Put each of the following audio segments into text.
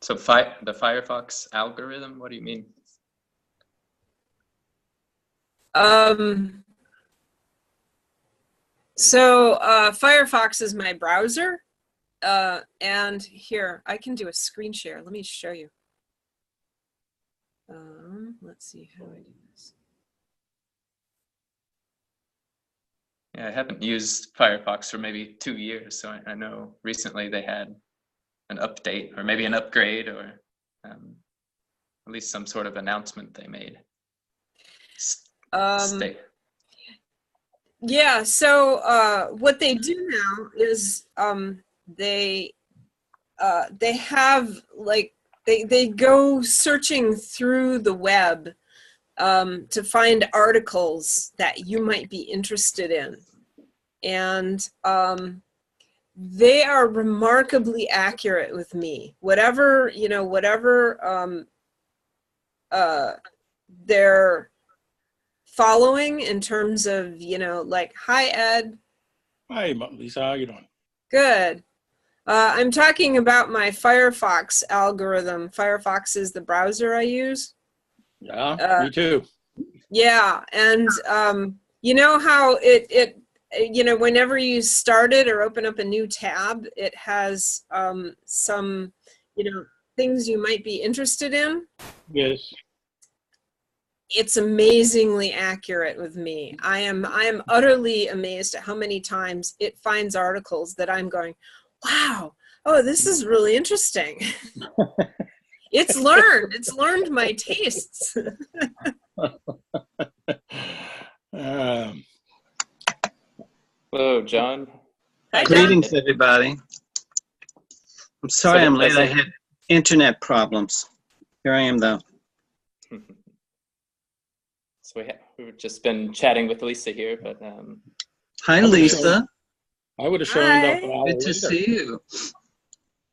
So the Firefox algorithm, what do you mean? So Firefox is my browser. And here, I can do a screen share. Let me show you. Let's see how I do this. Yeah, I haven't used Firefox for maybe 2 years, so I know recently they had an update or maybe an upgrade or at least some sort of announcement they made. Yeah, so what they do now is they have like they go searching through the web to find articles that you might be interested in, and they are remarkably accurate with me. Whatever they're following in terms of, like, hi Ed. Hi Lisa, how you doing? Good. I'm talking about my Firefox algorithm. Firefox is the browser I use. Yeah, me too. Yeah, and you know how it whenever you start it or open up a new tab, it has some things you might be interested in. Yes. It's amazingly accurate with me. I am utterly amazed at how many times it finds articles that I'm going, wow, oh, this is really interesting. It's learned my tastes. Hello, John. Hi, Greetings, everybody. I'm sorry I'm late. I had internet problems. Here I am, though. So we've just been chatting with Lisa here, but hi, Lisa. I would have shown up. Good to see you.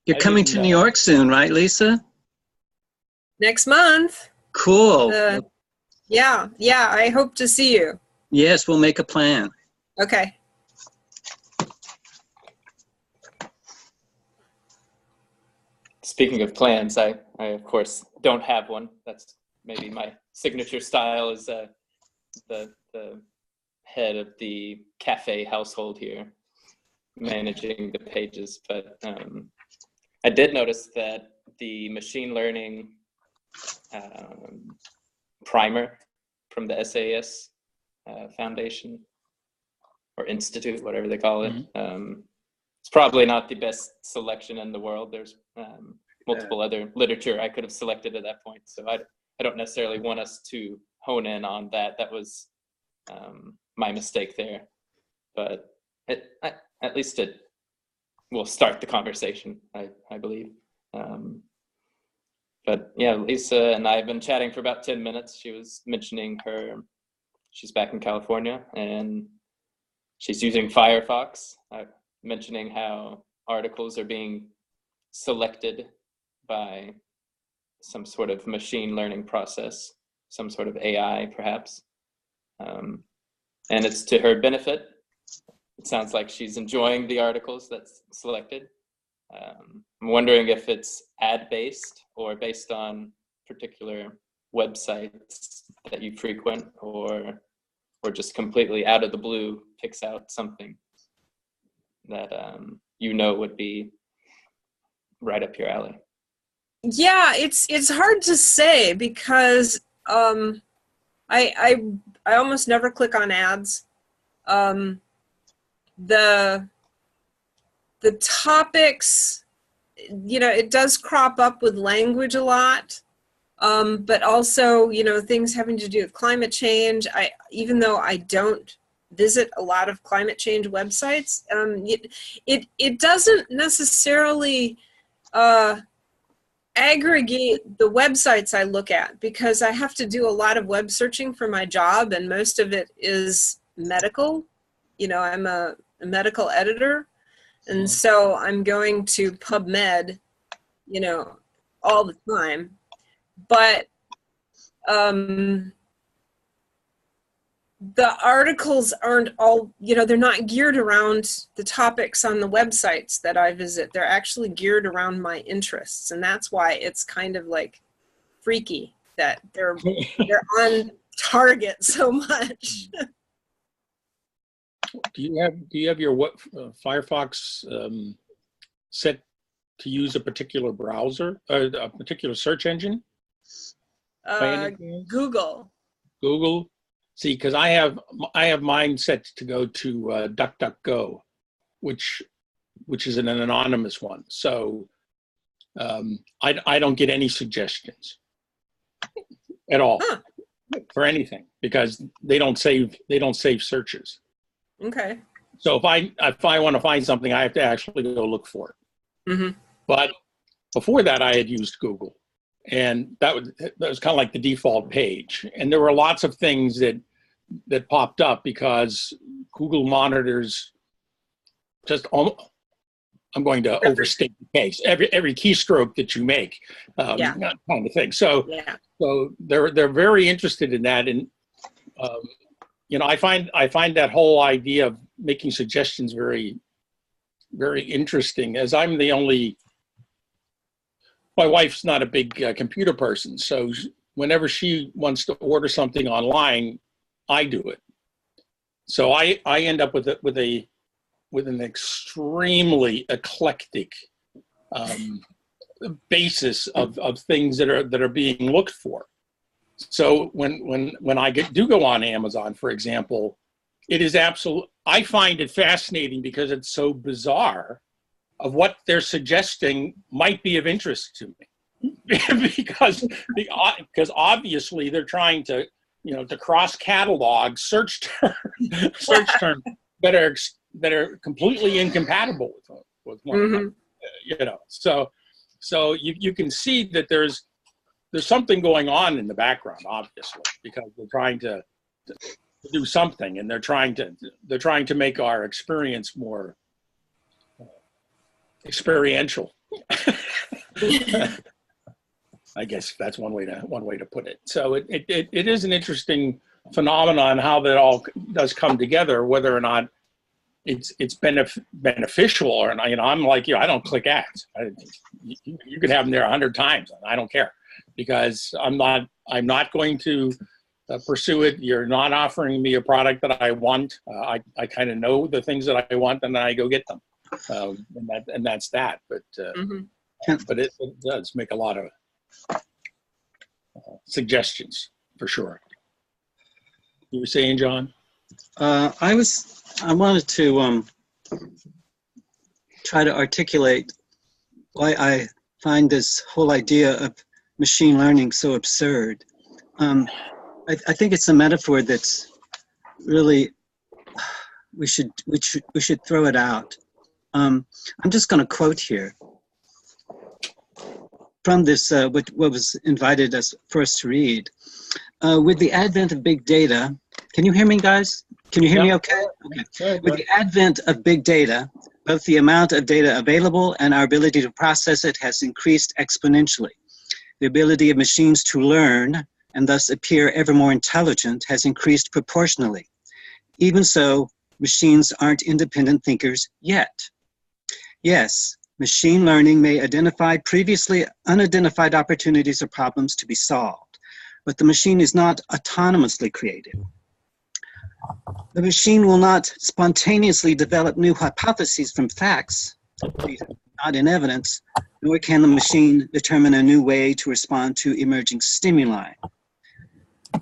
You're coming to New York soon, right, Lisa? Next month. Cool. Yeah, I hope to see you. Yes, we'll make a plan. Okay. Speaking of plans, I of course don't have one. That's maybe my signature style as the head of the Café household here, managing the pages. But I did notice that the machine learning primer from the SAS Foundation or Institute, whatever they call it, it's probably not the best selection in the world. There's multiple other literature I could have selected at that point. So I don't necessarily want us to hone in on that. That was my mistake there. But at least it will start the conversation, I believe. But yeah, Lisa and I have been chatting for about 10 minutes. She was mentioning she's back in California and she's using Firefox, mentioning how articles are being selected by some sort of machine learning process, some sort of AI perhaps. And it's to her benefit. It sounds like she's enjoying the articles that's selected. I'm wondering if it's ad-based or based on particular websites that you frequent, or just completely out of the blue picks out something that would be right up your alley. Yeah, it's hard to say because I almost never click on ads. The topics, it does crop up with language a lot, but also, things having to do with climate change. Even though I don't visit a lot of climate change websites, it doesn't necessarily aggregate the websites I look at, because I have to do a lot of web searching for my job, and most of it is medical. I'm a medical editor, and so I'm going to PubMed, all the time. But the articles aren't all, they're not geared around the topics on the websites that I visit. They're actually geared around my interests. And that's why it's kind of like freaky that they're on target so much. Do you have your Firefox set to use a particular browser or a particular search engine? Google. Google. See, because I have mine set to go to DuckDuckGo, which is an anonymous one. So I don't get any suggestions at all for anything because they don't save searches. Okay. So if I want to find something, I have to actually go look for it. Mm-hmm. But before that, I had used Google, and that was kind of like the default page. And there were lots of things that popped up because Google monitors just I'm going to overstate the case. Every keystroke that you make, kind of thing. So they're very interested in that, and I find that whole idea of making suggestions very, very interesting. As I'm the only, my wife's not a big computer person, so whenever she wants to order something online, I do it. So I end up with an extremely eclectic basis of things that are being looked for. So when I do go on Amazon, for example, it is I find it fascinating because it's so bizarre of what they're suggesting might be of interest to me. because obviously they're trying to cross catalog search terms that are completely incompatible with one another. So you can see that there's something going on in the background, obviously, because they're trying to do something, and they're trying to make our experience more experiential. I guess that's one way to put it. So it is an interesting phenomenon how that all does come together, whether or not it's beneficial or not. I'm like you. I don't click ads. You could have them there 100 times. I don't care because I'm not going to pursue it. You're not offering me a product that I want. I kind of know the things that I want, and then I go get them, and that's that. But but it does make a lot of suggestions for sure. You were saying, John? I wanted to try to articulate why I find this whole idea of machine learning so absurd. I think it's a metaphor that's really we should throw it out. I'm just going to quote here from this what was invited us for us to read. With the advent of big data, can you hear me, guys? Can you hear me okay? Okay. With the advent of big data, both the amount of data available and our ability to process it has increased exponentially. The ability of machines to learn and thus appear ever more intelligent has increased proportionally. Even so, machines aren't independent thinkers yet. Yes, machine learning may identify previously unidentified opportunities or problems to be solved, but the machine is not autonomously creative. The machine will not spontaneously develop new hypotheses from facts, not in evidence, nor can the machine determine a new way to respond to emerging stimuli.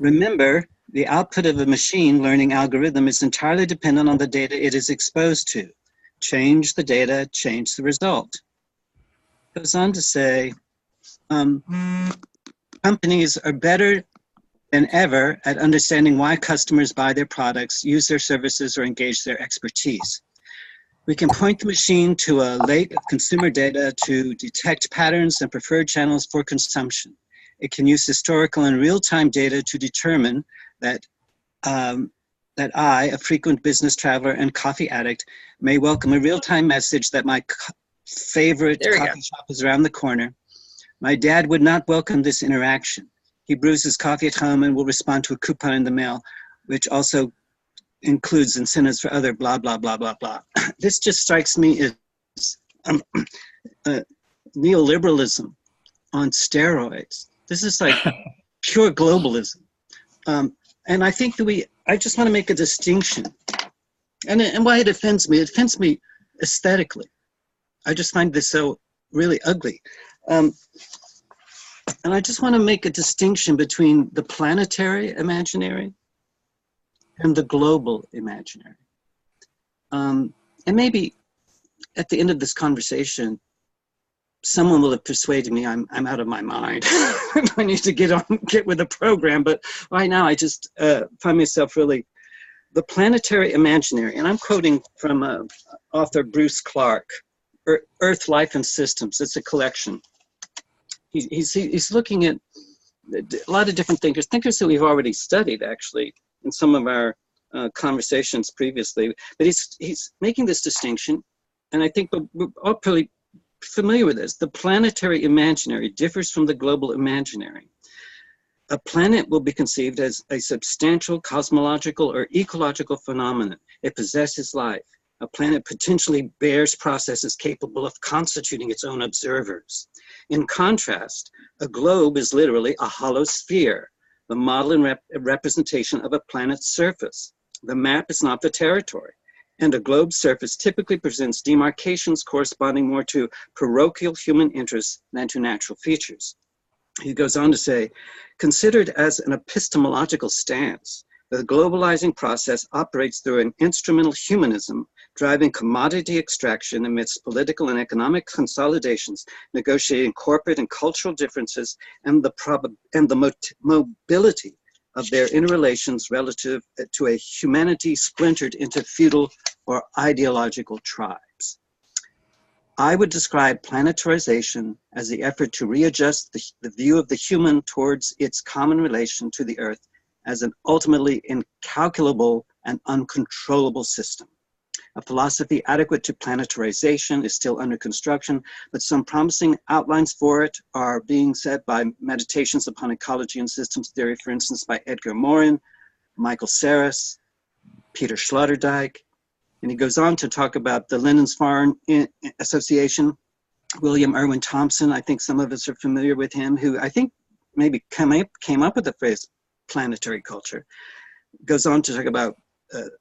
Remember, the output of a machine learning algorithm is entirely dependent on the data it is exposed to. Change the data, change the result. It goes on to say, companies are better than ever at understanding why customers buy their products, use their services, or engage their expertise. We can point the machine to a lake of consumer data to detect patterns and preferred channels for consumption. It can use historical and real-time data to determine that I, a frequent business traveler and coffee addict, may welcome a real-time message that my favorite coffee shop is around the corner. My dad would not welcome this interaction. He brews his coffee at home and will respond to a coupon in the mail. which also includes incentives for other blah, blah, blah, blah, blah. This just strikes me as neoliberalism on steroids. This is like pure globalism. And I think that I just want to make a distinction. And why it offends me aesthetically. I just find this so really ugly. And I just want to make a distinction between the planetary imaginary and the global imaginary. And maybe at the end of this conversation, someone will have persuaded me I'm out of my mind. I need to get with the program. But right now, I just find myself really the planetary imaginary. And I'm quoting from author Bruce Clark, Earth, Life, and Systems. It's a collection. He's looking at a lot of different thinkers that we've already studied, actually, in some of our conversations previously. But he's making this distinction, and I think we're all pretty familiar with this. The planetary imaginary differs from the global imaginary. A planet will be conceived as a substantial cosmological or ecological phenomenon. It possesses life. A planet potentially bears processes capable of constituting its own observers. In contrast, a globe is literally a hollow sphere, the model and representation of a planet's surface. The map is not the territory, and a globe's surface typically presents demarcations corresponding more to parochial human interests than to natural features. He goes on to say, considered as an epistemological stance, the globalizing process operates through an instrumental humanism, driving commodity extraction amidst political and economic consolidations, negotiating corporate and cultural differences, and the mobility of their interrelations relative to a humanity splintered into feudal or ideological tribes. I would describe planetarization as the effort to readjust the view of the human towards its common relation to the earth as an ultimately incalculable and uncontrollable system. A philosophy adequate to planetarization is still under construction, but some promising outlines for it are being set by Meditations upon Ecology and Systems Theory, for instance, by Edgar Morin, Michael Saris, Peter Sloterdijk. And he goes on to talk about the Linden's-Farn Association, William Irwin Thompson. I think some of us are familiar with him, who I think maybe came up with the phrase planetary culture. Goes on to talk about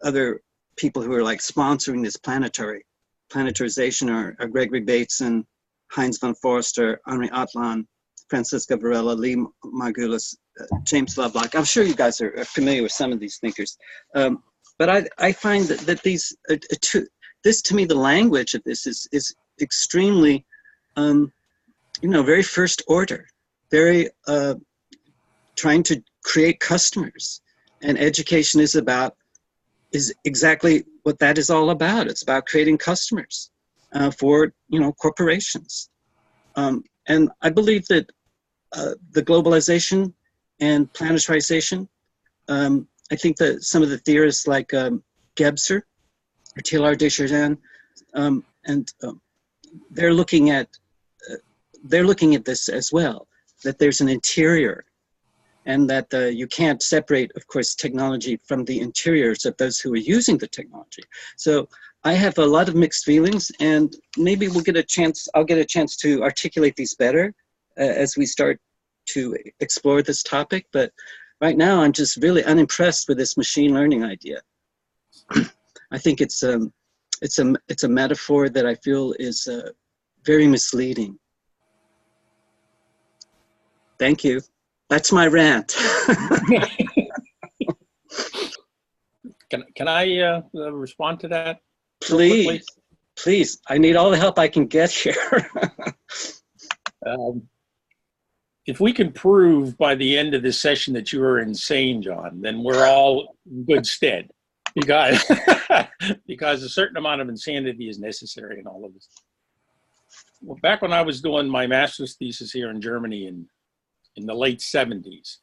other people who are like sponsoring this planetarization are Gregory Bateson, Heinz von Forster, Henri Atlan, Francisca Varela, Lee Margulis, James Lovelock. I'm sure you guys are familiar with some of these thinkers. But I find that these, this to me, the language of this is extremely, very first order, very trying to create customers. And education is exactly what that is all about. It's about creating customers for, corporations. And I believe that the globalization and planetarization, I think that some of the theorists like Gebser or Teilhard de Chardin, they're looking at this as well, that there's an interior, and that you can't separate, of course, technology from the interiors of those who are using the technology. So I have a lot of mixed feelings, and maybe I'll get a chance to articulate these better as we start to explore this topic. But right now, I'm just really unimpressed with this machine learning idea. I think it's a metaphor that I feel is very misleading. Thank you. That's my rant. Can I respond to that? Please, please. I need all the help I can get here. If we can prove by the end of this session that you are insane, John, then we're all in good stead, because a certain amount of insanity is necessary in all of this. Well, back when I was doing my master's thesis here in Germany in the late 70s,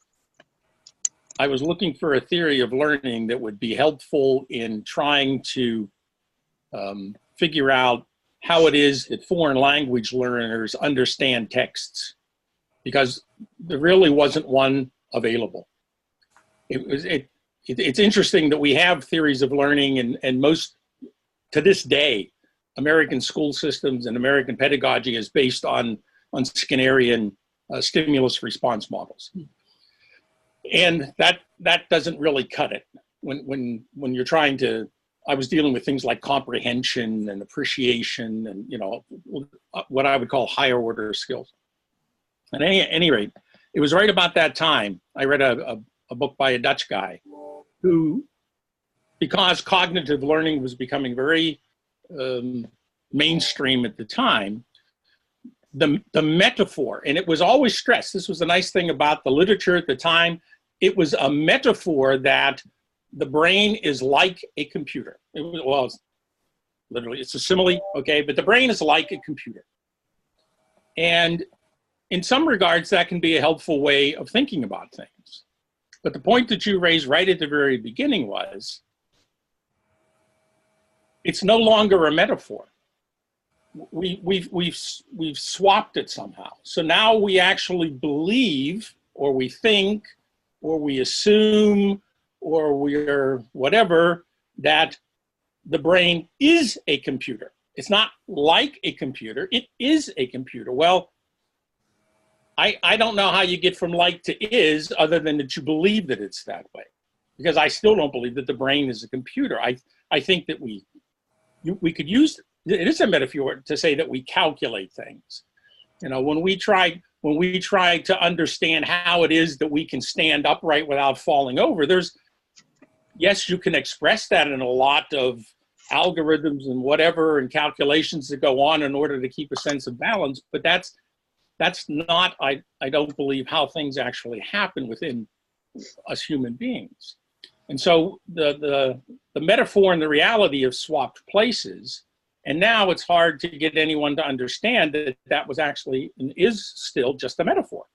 I was looking for a theory of learning that would be helpful in trying to figure out how it is that foreign language learners understand texts, because there really wasn't one available. It it's interesting that we have theories of learning, and most, to this day, American school systems and American pedagogy is based on Skinnerian stimulus response models. And that doesn't really cut it. When you're trying to, I was dealing with things like comprehension and appreciation and, you know, what I would call higher order skills. At any rate, it was right about that time I read a book by a Dutch guy who, because cognitive learning was becoming very mainstream at the time, the metaphor, and it was always stressed, this was the nice thing about the literature at the time, it was a metaphor that the brain is like a computer. Well, literally, it's a simile, okay, but the brain is like a computer. And in some regards, that can be a helpful way of thinking about things. But the point that you raised right at the very beginning was, it's no longer a metaphor. We've swapped it somehow. So now we actually believe, or we think, or we assume, or we're whatever, that the brain is a computer. It's not like a computer, it is a computer. Well, I don't know how you get from like to is, other than that you believe that it's that way. Because I still don't believe that the brain is a computer. I think that we could use, it is a metaphor to say that we calculate things. You know, when we try to understand how it is that we can stand upright without falling over, yes, you can express that in a lot of algorithms and whatever and calculations that go on in order to keep a sense of balance, but that's not, I don't believe, how things actually happen within us human beings. And so the metaphor and the reality have swapped places. And now it's hard to get anyone to understand that that was actually and is still just a metaphor.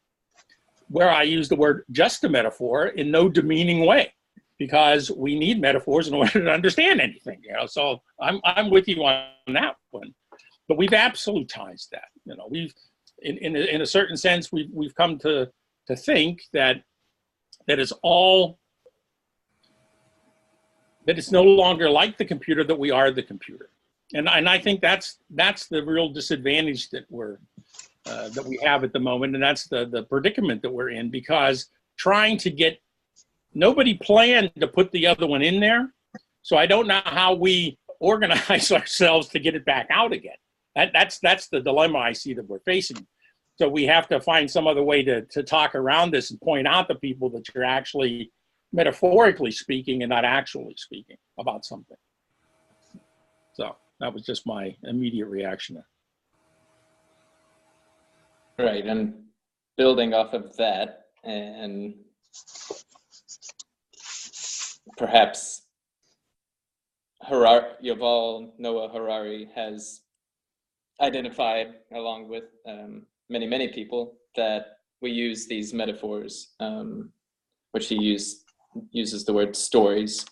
Where I use the word just a metaphor in no demeaning way, because we need metaphors in order to understand anything. You know, so I'm with you on that one. But we've absolutized that. You know, in a certain sense, we've come to think that it's all, that it's no longer like the computer, that we are the computer. And I think that's the real disadvantage that we have at the moment, and that's the predicament that we're in, because trying to get, nobody planned to put the other one in there, so I don't know how we organize ourselves to get it back out again. That's the dilemma I see that we're facing. So we have to find some other way to talk around this and point out to people that you're actually metaphorically speaking and not actually speaking about something. So that was just my immediate reaction. Right, and building off of that, and perhaps Yuval Noah Harari has identified, along with many people, that we use these metaphors, which he uses the word stories.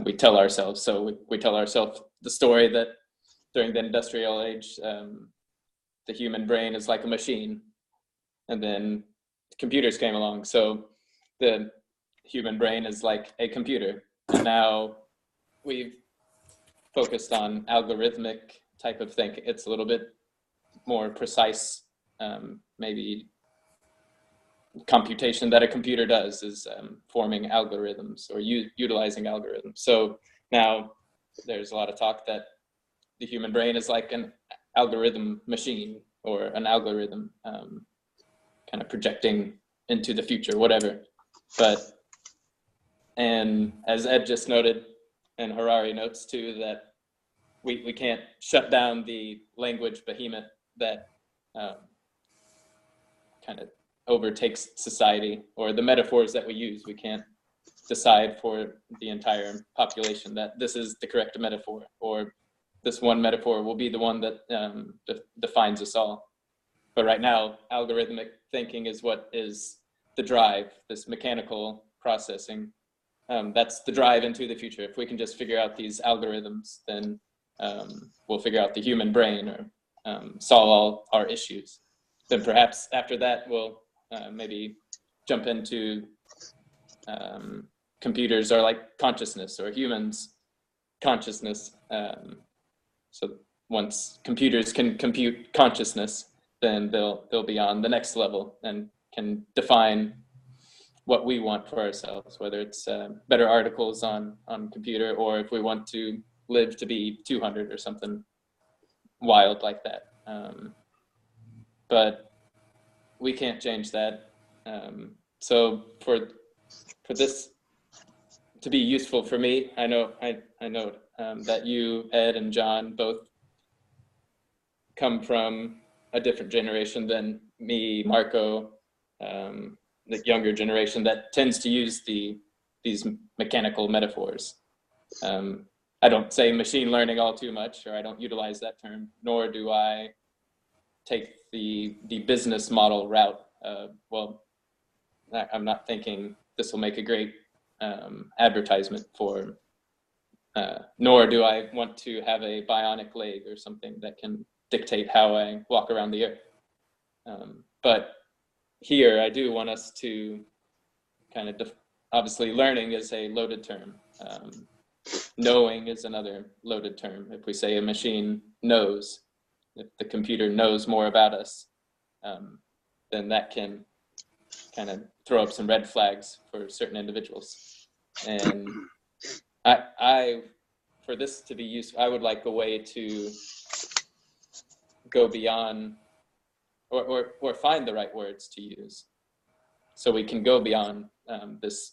We tell ourselves, so we tell ourselves the story that during the industrial age, the human brain is like a machine, and then computers came along, so the human brain is like a computer. And now we've focused on algorithmic type of thinking. It's a little bit more precise, maybe computation that a computer does is forming algorithms or utilizing algorithms. So now there's a lot of talk that the human brain is like an algorithm machine, or an algorithm kind of projecting into the future, whatever. And as Ed just noted, and Harari notes too, that we can't shut down the language behemoth that kind of overtakes society, or the metaphors that we use. We can't decide for the entire population that this is the correct metaphor, or this one metaphor will be the one that defines us all. But right now, algorithmic thinking is what is the drive, this mechanical processing. That's the drive into the future. If we can just figure out these algorithms, then we'll figure out the human brain, or solve all our issues. Then perhaps after that, we'll maybe jump into computers are like consciousness, or humans consciousness. So once computers can compute consciousness, then they'll be on the next level and can define what we want for ourselves, whether it's better articles on computer, or if we want to live to be 200 or something wild like that. But we can't change that. So for this to be useful for me, I know that you, Ed, and John both come from a different generation than me, Marco, the younger generation that tends to use these mechanical metaphors. I don't say machine learning all too much, or I don't utilize that term, nor do I take the business model route. Well, I'm not thinking this will make a great advertisement for, nor do I want to have a bionic leg or something that can dictate how I walk around the earth. But here I do want us to kind of, obviously learning is a loaded term. Knowing is another loaded term. If we say a machine knows, if the computer knows more about us, then that can kind of throw up some red flags for certain individuals. And I for this to be useful, I would like a way to go beyond, or find the right words to use, so we can go beyond this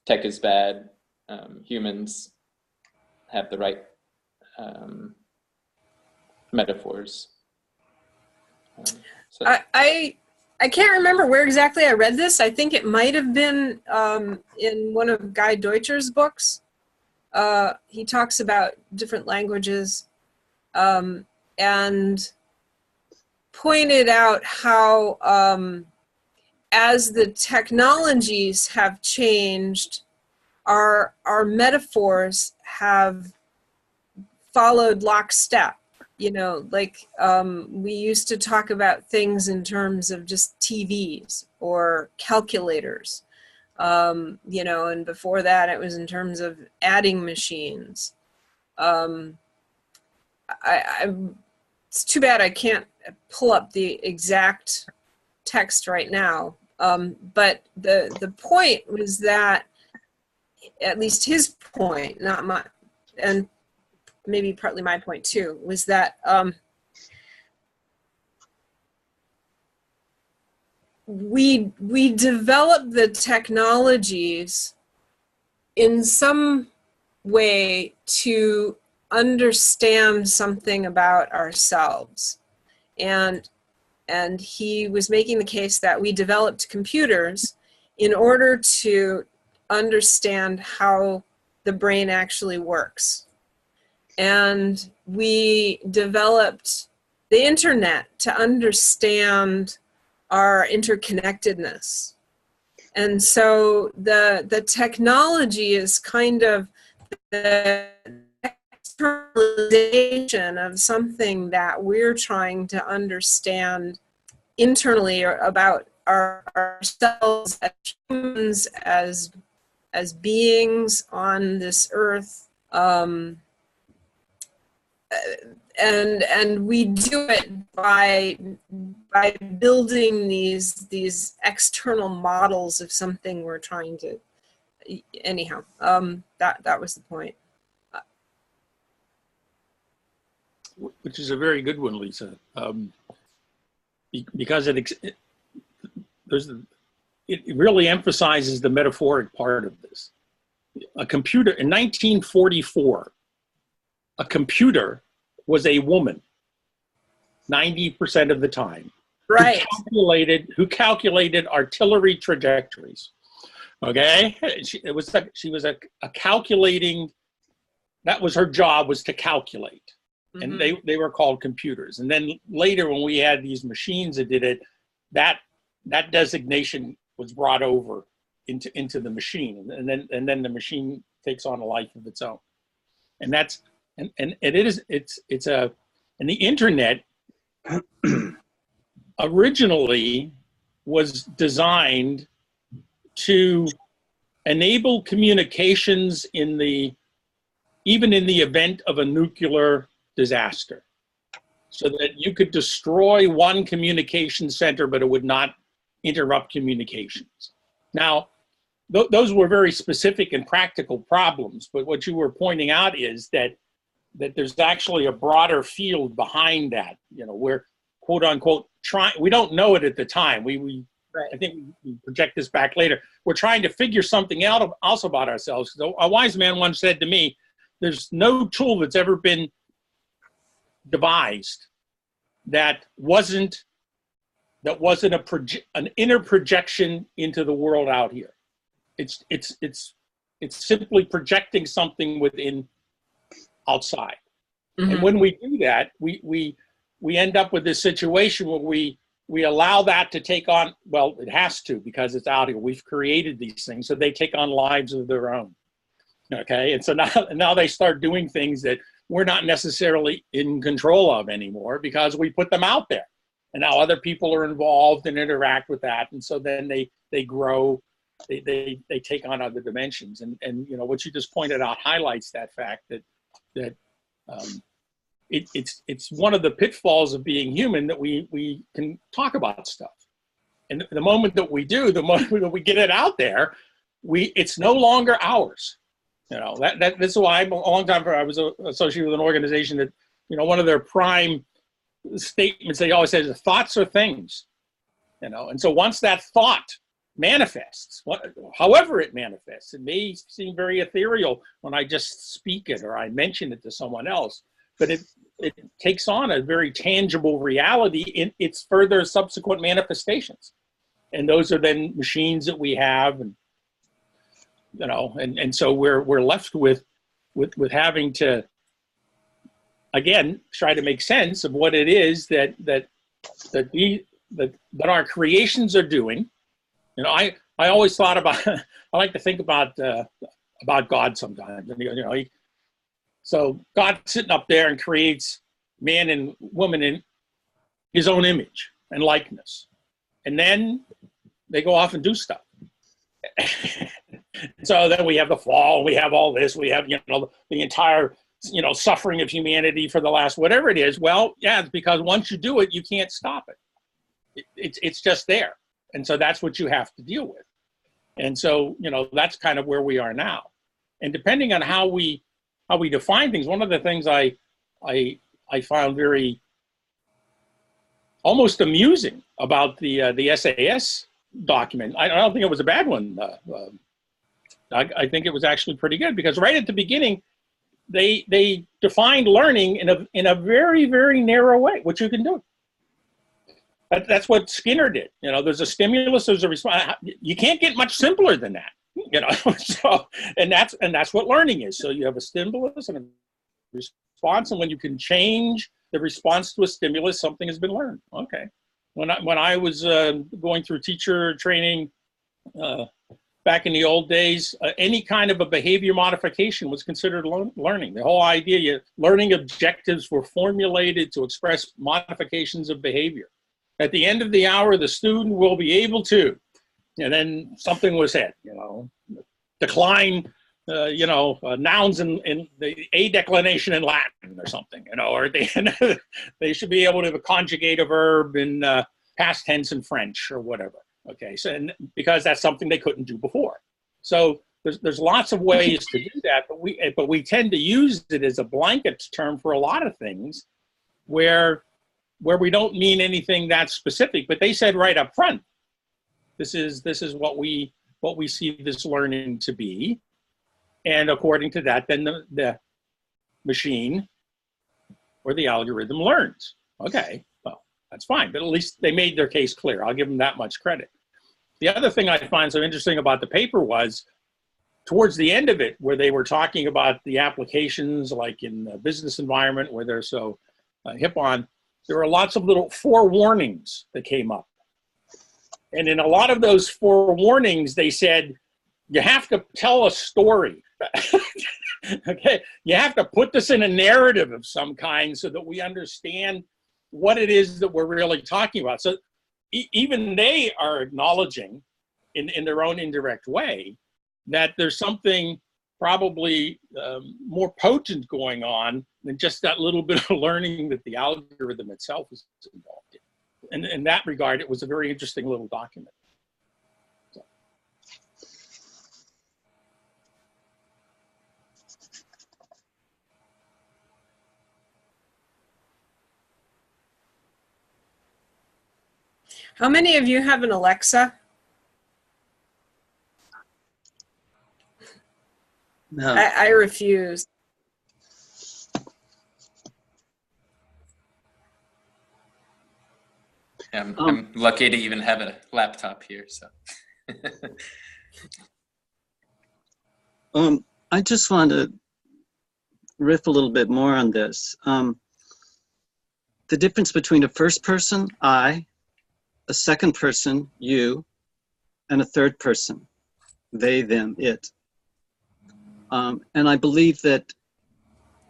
tech is bad, humans have the right metaphors. So. I can't remember where exactly I read this. I think it might have been in one of Guy Deutscher's books. He talks about different languages and pointed out how as the technologies have changed, our metaphors have followed lockstep. You know, like we used to talk about things in terms of just TVs or calculators, you know, and before that it was in terms of adding machines. It's too bad I can't pull up the exact text right now, but the point was that, at least his point, not my, and maybe partly my point too, was that we develop the technologies in some way to understand something about ourselves. And he was making the case that we developed computers in order to understand how the brain actually works. And we developed the internet to understand our interconnectedness. And so the technology is kind of the externalization of something that we're trying to understand internally about ourselves as humans, as beings on this earth. And we do it by building these external models of something we're trying to, anyhow, that was the point. Which is a very good one, Lisa, because it really emphasizes the metaphoric part of this. A computer, in 1944, a computer was a woman 90% of the time. Right. Who calculated artillery trajectories. Okay? She was a calculating, that was her job, was to calculate. And they were called computers. And then later, when we had these machines that did it, that designation was brought over into the machine, and then the machine takes on a life of its own. And that's and the internet originally was designed to enable communications even in the event of a nuclear disaster, so that you could destroy one communication center, but it would not interrupt communications. Now, those were very specific and practical problems, but what you were pointing out is that there's actually a broader field behind that. You know, we're quote unquote we don't know it at the time. Right. I think we project this back later. We're trying to figure something out also about ourselves. So a wise man once said to me, there's no tool that's ever been devised that wasn't an inner projection into the world out here. It's simply projecting something within outside. Mm-hmm. And when we do that, we end up with this situation where we allow that to take on, well, it has to, because it's out here. We've created these things, so they take on lives of their own. Okay, and so now they start doing things that we're not necessarily in control of anymore because we put them out there. And now other people are involved and interact with that. And so then they grow, they take on other dimensions. And you know, what you just pointed out highlights that fact that it's one of the pitfalls of being human, that we can talk about stuff. And the moment that we do, the moment that we get it out there, it's no longer ours. You know, that's why a long time ago I was associated with an organization that, you know, one of their prime statements they always say is thoughts are things. You know, and so once that thought manifests, however it manifests, it may seem very ethereal when I just speak it or I mention it to someone else, but it takes on a very tangible reality in its further subsequent manifestations. And those are then machines that we have, and you know, and so we're left with having to, again, try to make sense of what it is that our creations are doing. You know, I always thought about I like to think about God sometimes. And, you know, so God's sitting up there and creates man and woman in his own image and likeness, and then they go off and do stuff. So then we have the fall, we have all this, we have, you know, the entire, you know, suffering of humanity for the last whatever it is. Well, yeah, it's because once you do it, you can't stop it. It's just there. And so that's what you have to deal with. And so, you know, that's kind of where we are now. And depending on how we define things, one of the things I found very almost amusing about the SAS document, I don't think it was a bad one. I think it was actually pretty good, because right at the beginning, they defined learning in a very, very narrow way, which you can do. That's what Skinner did. You know, there's a stimulus, there's a response. You can't get much simpler than that. You know, so and that's what learning is. So you have a stimulus and a response, and when you can change the response to a stimulus, something has been learned. Okay. When I was going through teacher training back in the old days, any kind of a behavior modification was considered learning. The whole idea, learning objectives were formulated to express modifications of behavior. At the end of the hour, the student will be able to, and then something was said, you know, decline, nouns in the a declination in Latin or something, you know, or they should be able to conjugate a verb in past tense in French or whatever. Okay, so because that's something they couldn't do before. So there's lots of ways to do that, but we tend to use it as a blanket term for a lot of things, where we don't mean anything that specific. But they said right up front, this is what we see this learning to be, and according to that, then the machine or the algorithm learns. Okay, well, that's fine, but at least they made their case clear. I'll give them that much credit. The other thing I find so interesting about the paper was towards the end of it, where they were talking about the applications, like in the business environment where they're so hip on, there were lots of little forewarnings that came up. And in a lot of those forewarnings, they said, you have to tell a story. Okay, you have to put this in a narrative of some kind so that we understand what it is that we're really talking about. So even they are acknowledging in their own indirect way that there's something probably more potent going on than just that little bit of learning that the algorithm itself is involved in. And in that regard, it was a very interesting little document. So. How many of you have an Alexa? No. I refuse. I'm lucky to even have a laptop here, so. I just want to riff a little bit more on this. The difference between a first person, I, a second person, you, and a third person, they, them, it. And I believe that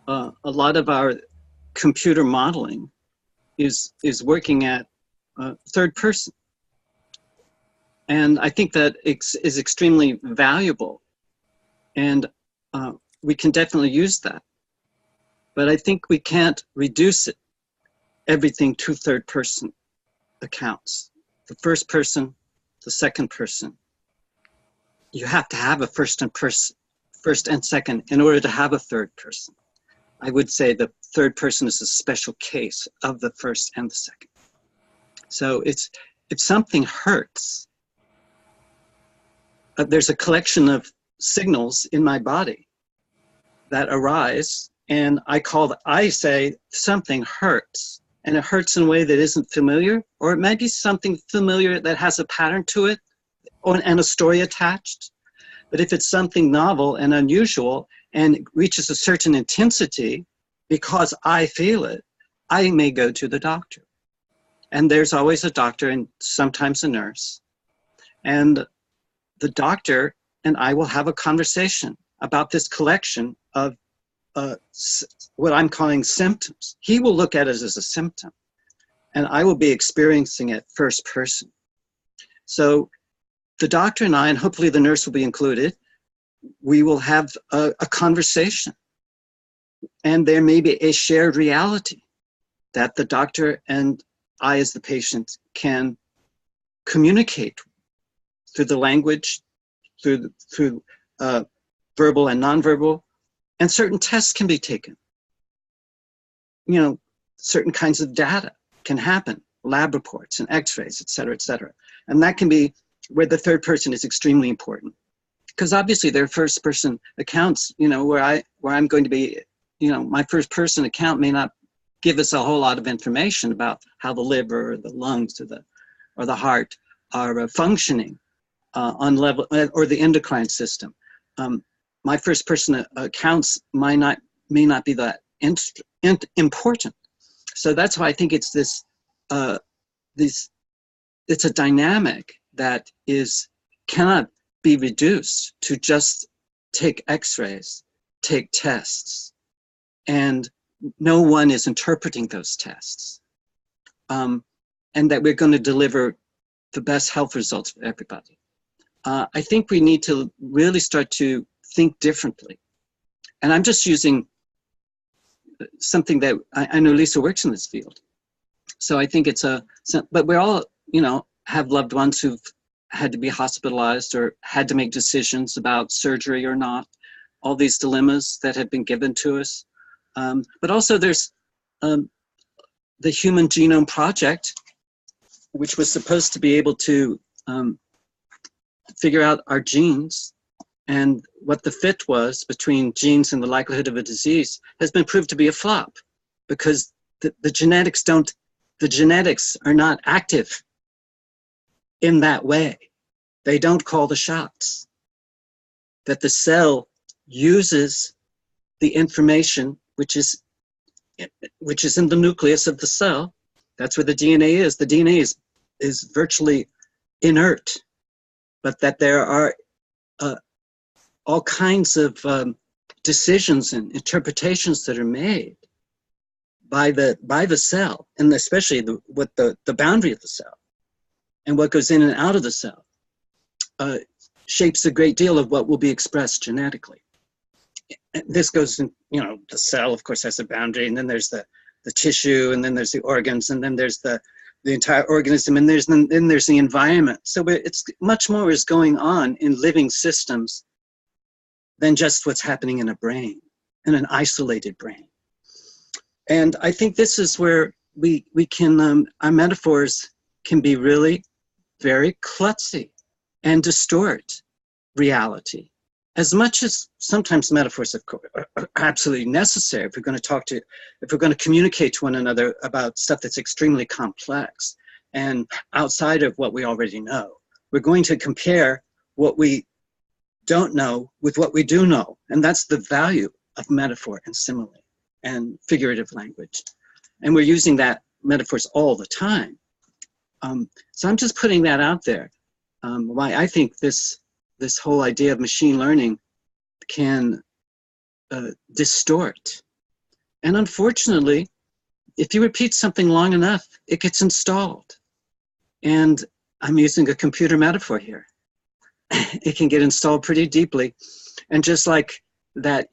a lot of our computer modeling is working at third person. And I think that is extremely valuable. And we can definitely use that. But I think we can't reduce it, everything to third person accounts. The first person, the second person. You have to have a first and second in order to have a third person. I would say the third person is a special case of the first and the second. So if something hurts, there's a collection of signals in my body that arise, and I say something hurts, and it hurts in a way that isn't familiar, or it might be something familiar that has a pattern to it and a story attached. But if it's something novel and unusual and reaches a certain intensity, because I feel it, I may go to the doctor. And there's always a doctor and sometimes a nurse. And the doctor and I will have a conversation about this collection of what I'm calling symptoms. He will look at it as a symptom, and I will be experiencing it first person. So the doctor and I, and hopefully the nurse will be included, we will have a conversation. And there may be a shared reality that the doctor and I as the patient can communicate through the language, through verbal and nonverbal, and certain tests can be taken. You know, certain kinds of data can happen, lab reports and x-rays, et cetera, et cetera. And that can be where the third person is extremely important. Because obviously their first person accounts, you know, where I'm going to be, you know, my first person account may not give us a whole lot of information about how the liver or the lungs or the heart are functioning on level, or the endocrine system. My first person accounts may not be that important. So that's why I think it's it's a dynamic that cannot be reduced to just take x-rays, take tests, and no one is interpreting those tests. And that we're going to deliver the best health results for everybody. I think we need to really start to think differently. And I'm just using something that I know Lisa works in this field. So I think but we're all, you know, have loved ones who've had to be hospitalized or had to make decisions about surgery or not, all these dilemmas that have been given to us. But also there's the Human Genome Project, which was supposed to be able to figure out our genes and what the fit was between genes and the likelihood of a disease, has been proved to be a flop, because the genetics are not active in that way. They don't call the shots. That the cell uses the information which is in the nucleus of the cell. That's where the DNA is. The DNA is virtually inert, but that there are all kinds of decisions and interpretations that are made by the cell, and especially the boundary of the cell and what goes in and out of the cell. shapes a great deal of what will be expressed genetically. This goes in, you know, the cell, of course, has a boundary, and then there's the tissue, and then there's the organs, and then there's the entire organism, and then there's the environment. So it's much more is going on in living systems than just what's happening in a brain, in an isolated brain. And I think this is where we can, our metaphors can be really very klutzy and distort reality. As much as sometimes metaphors, of course, are absolutely necessary if we're going to communicate to one another about stuff that's extremely complex and outside of what we already know. We're going to compare what we don't know with what we do know. And that's the value of metaphor and simile and figurative language. And we're using that metaphors all the time. So I'm just putting that out there. Why I think this whole idea of machine learning can distort. And unfortunately, if you repeat something long enough, it gets installed. And I'm using a computer metaphor here. It can get installed pretty deeply. And just like that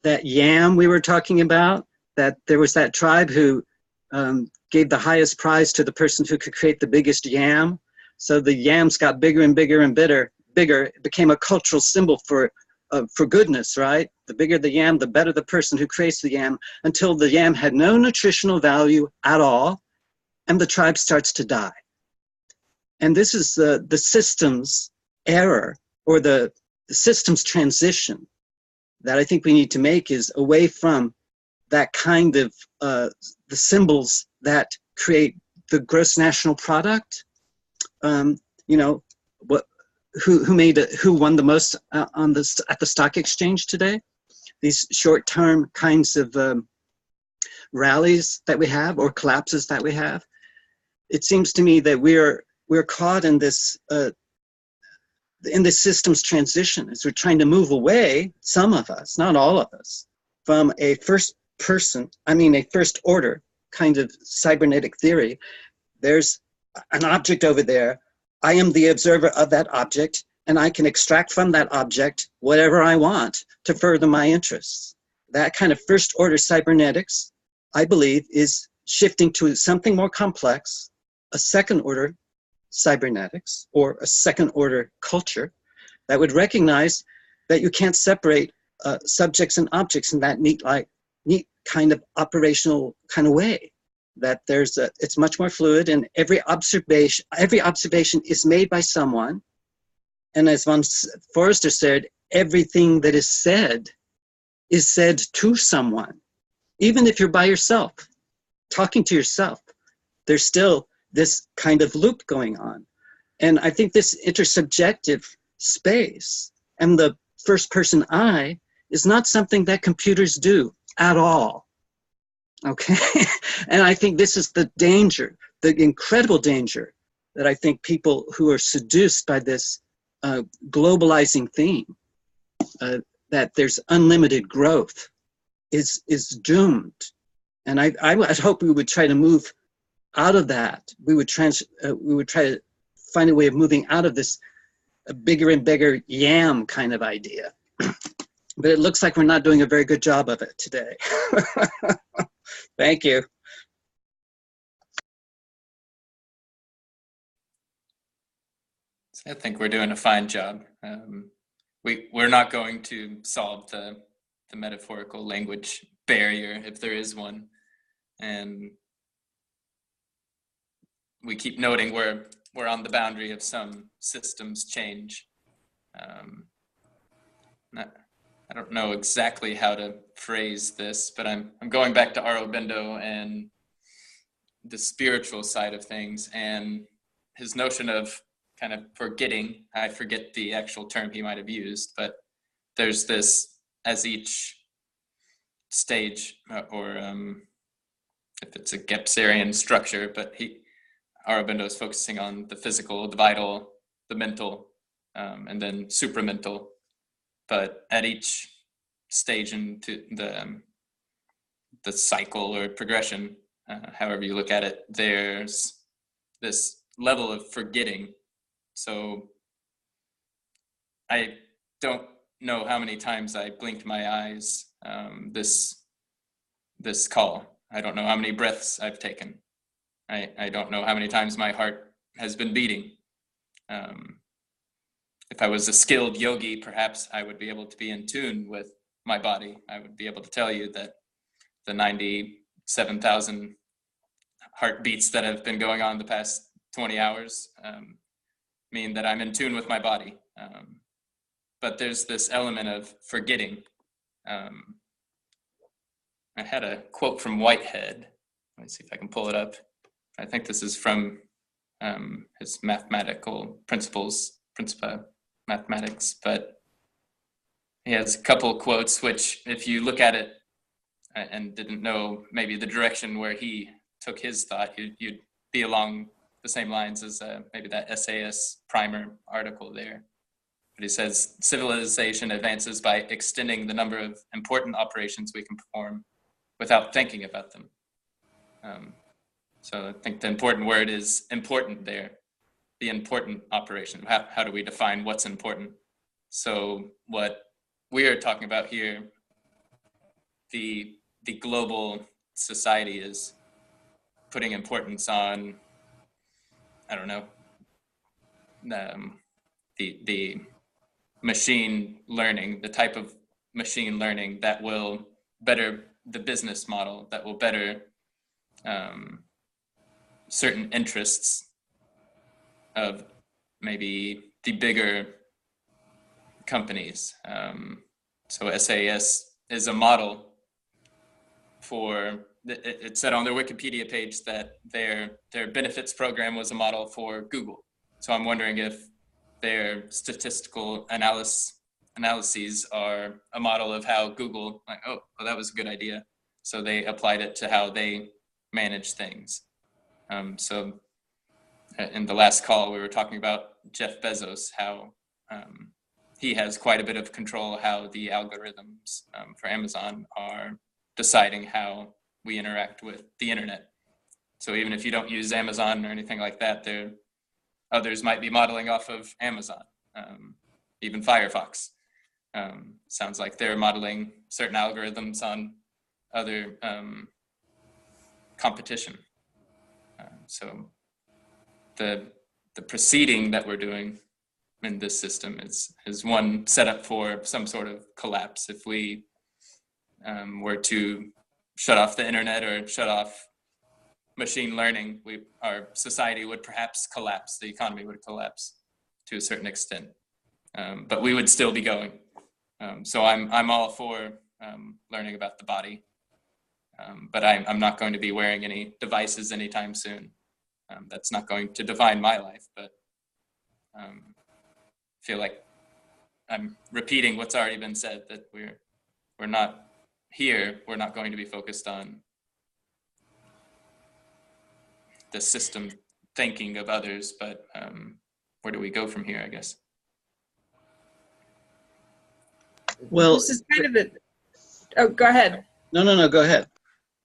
yam we were talking about, that there was that tribe who gave the highest prize to the person who could create the biggest yam. So the yams got bigger and bigger and bigger. It became a cultural symbol for goodness, right? The bigger the yam, the better the person who creates the yam, until the yam had no nutritional value at all, and the tribe starts to die. And this is the system's error, or the system's transition that I think we need to make, is away from that kind of the symbols that create the gross national product. You know, who won the most at the stock exchange today? These short-term kinds of rallies that we have, or collapses that we have. It seems to me that we're caught in this system's transition as we're trying to move away, some of us, not all of us, from a first order kind of cybernetic theory. There's an object over there. I am the observer of that object, and I can extract from that object whatever I want to further my interests. That kind of first order cybernetics, I believe, is shifting to something more complex, a second order cybernetics, or a second order culture that would recognize that you can't separate subjects and objects in that neat kind of operational kind of way. That it's much more fluid, and every observation is made by someone. And as von Forrester said, everything that is said to someone. Even if you're by yourself, talking to yourself, there's still this kind of loop going on. And I think this intersubjective space and the first person I is not something that computers do at all. Okay, and I think this is the danger, the incredible danger, that I think people who are seduced by this globalizing theme, that there's unlimited growth, is doomed. And I hope we would try to move out of that. We would try to find a way of moving out of this bigger and bigger yam kind of idea. But it looks like we're not doing a very good job of it today. Thank you. I think we're doing a fine job. We're not going to solve the metaphorical language barrier, if there is one. And we keep noting we're on the boundary of some systems change. I don't know exactly how to phrase this, but I'm going back to Aurobindo and the spiritual side of things, and his notion of kind of forgetting. I forget the actual term he might have used, but there's this, as each stage, or if it's a Gebserian structure, but Aurobindo is focusing on the physical, the vital, the mental, and then supramental. But at each stage into the cycle or progression, however you look at it, there's this level of forgetting. So I don't know how many times I blinked my eyes this call. I don't know how many breaths I've taken. I don't know how many times my heart has been beating. If I was a skilled yogi, perhaps I would be able to be in tune with my body. I would be able to tell you that the 97,000 heartbeats that have been going on the past 20 hours mean that I'm in tune with my body. But there's this element of forgetting. I had a quote from Whitehead. Let me see if I can pull it up. I think this is from his mathematical principles, Principia Mathematics, but he has a couple quotes which, if you look at it and didn't know maybe the direction where he took his thought, you'd be along the same lines as maybe that SAS primer article there. But he says, civilization advances by extending the number of important operations we can perform without thinking about them. So I think the important word is important there, the important operation. How do we define what's important? So what we are talking about here, the global society is putting importance on, I don't know, the machine learning, the type of machine learning that will better the business model, that will better certain interests of maybe the bigger companies. So SAS is a model for, it said on their Wikipedia page that their benefits program was a model for Google. So I'm wondering if their statistical analyses are a model of how Google, like, oh, well, that was a good idea. So they applied it to how they manage things. So in the last call, we were talking about Jeff Bezos, how he has quite a bit of control how the algorithms for Amazon are deciding how we interact with the internet. So even if you don't use Amazon or anything like that, others might be modeling off of Amazon, even Firefox. Sounds like they're modeling certain algorithms on other competition. So the proceeding that we're doing in this system is one set up for some sort of collapse. If we were to shut off the internet or shut off machine learning, our society would perhaps collapse, the economy would collapse to a certain extent, but we would still be going. So I'm all for learning about the body, but I'm not going to be wearing any devices anytime soon. That's not going to define my life, but I feel like I'm repeating what's already been said, that we're not here, we're not going to be focused on the system thinking of others, but where do we go from here, I guess? Well, this is kind of a, oh, go ahead. No, go ahead.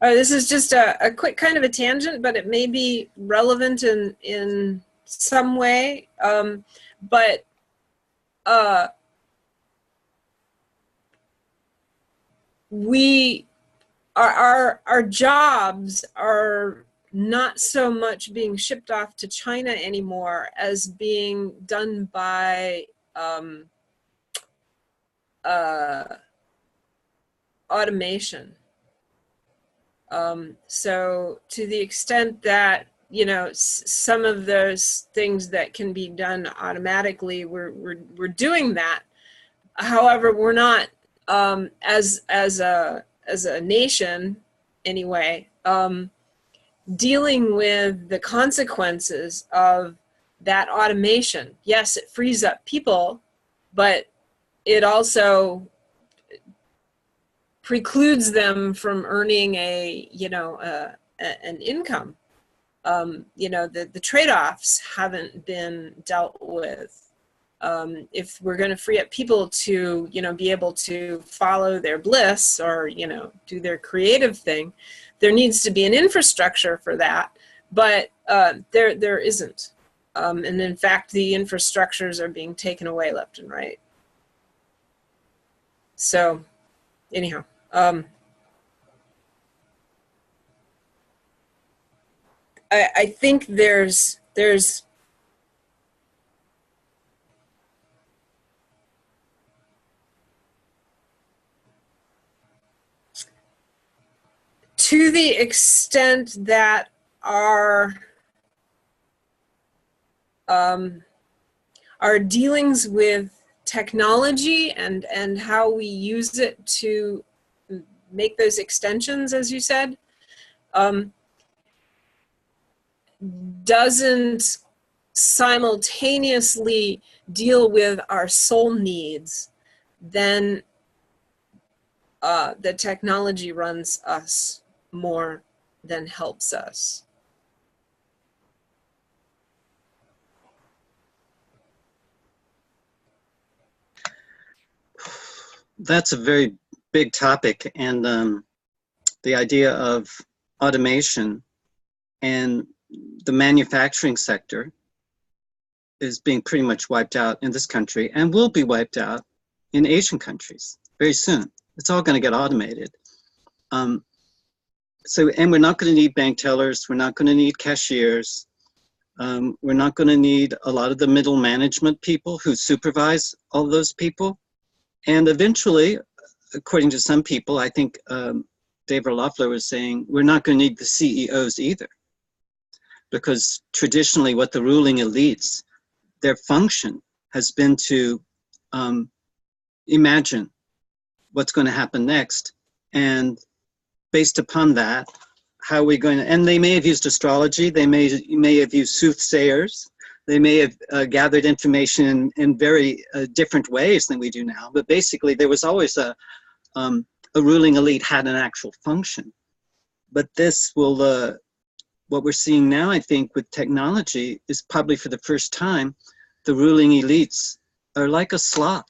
This is just a quick kind of a tangent, but it may be relevant in some way. But our jobs are not so much being shipped off to China anymore as being done by automation. So to the extent that, you know, some of those things that can be done automatically, we're doing that. However, we're not, as a nation anyway, dealing with the consequences of that automation. Yes, it frees up people, but it also precludes them from earning an income. The trade-offs haven't been dealt with. If we're going to free up people to, be able to follow their bliss or, do their creative thing, there needs to be an infrastructure for that, but there isn't. And in fact, the infrastructures are being taken away left and right. So anyhow, I think there's to the extent that our dealings with technology and how we use it to make those extensions, as you said, doesn't simultaneously deal with our soul needs, then the technology runs us more than helps us. That's a very big topic, and the idea of automation and the manufacturing sector is being pretty much wiped out in this country and will be wiped out in Asian countries very soon. It's all going to get automated. And we're not going to need bank tellers. We're not going to need cashiers. We're not going to need a lot of the middle management people who supervise all those people. And eventually, according to some people, I think David Loeffler was saying, we're not going to need the CEOs either. Because traditionally what the ruling elites, their function has been to imagine what's going to happen next. And based upon that, how are we going to, and they may have used astrology, they may have used soothsayers, they may have gathered information in very different ways than we do now. But basically there was always a ruling elite had an actual function. But this will, what we're seeing now, I think, with technology is probably for the first time, the ruling elites are like a slot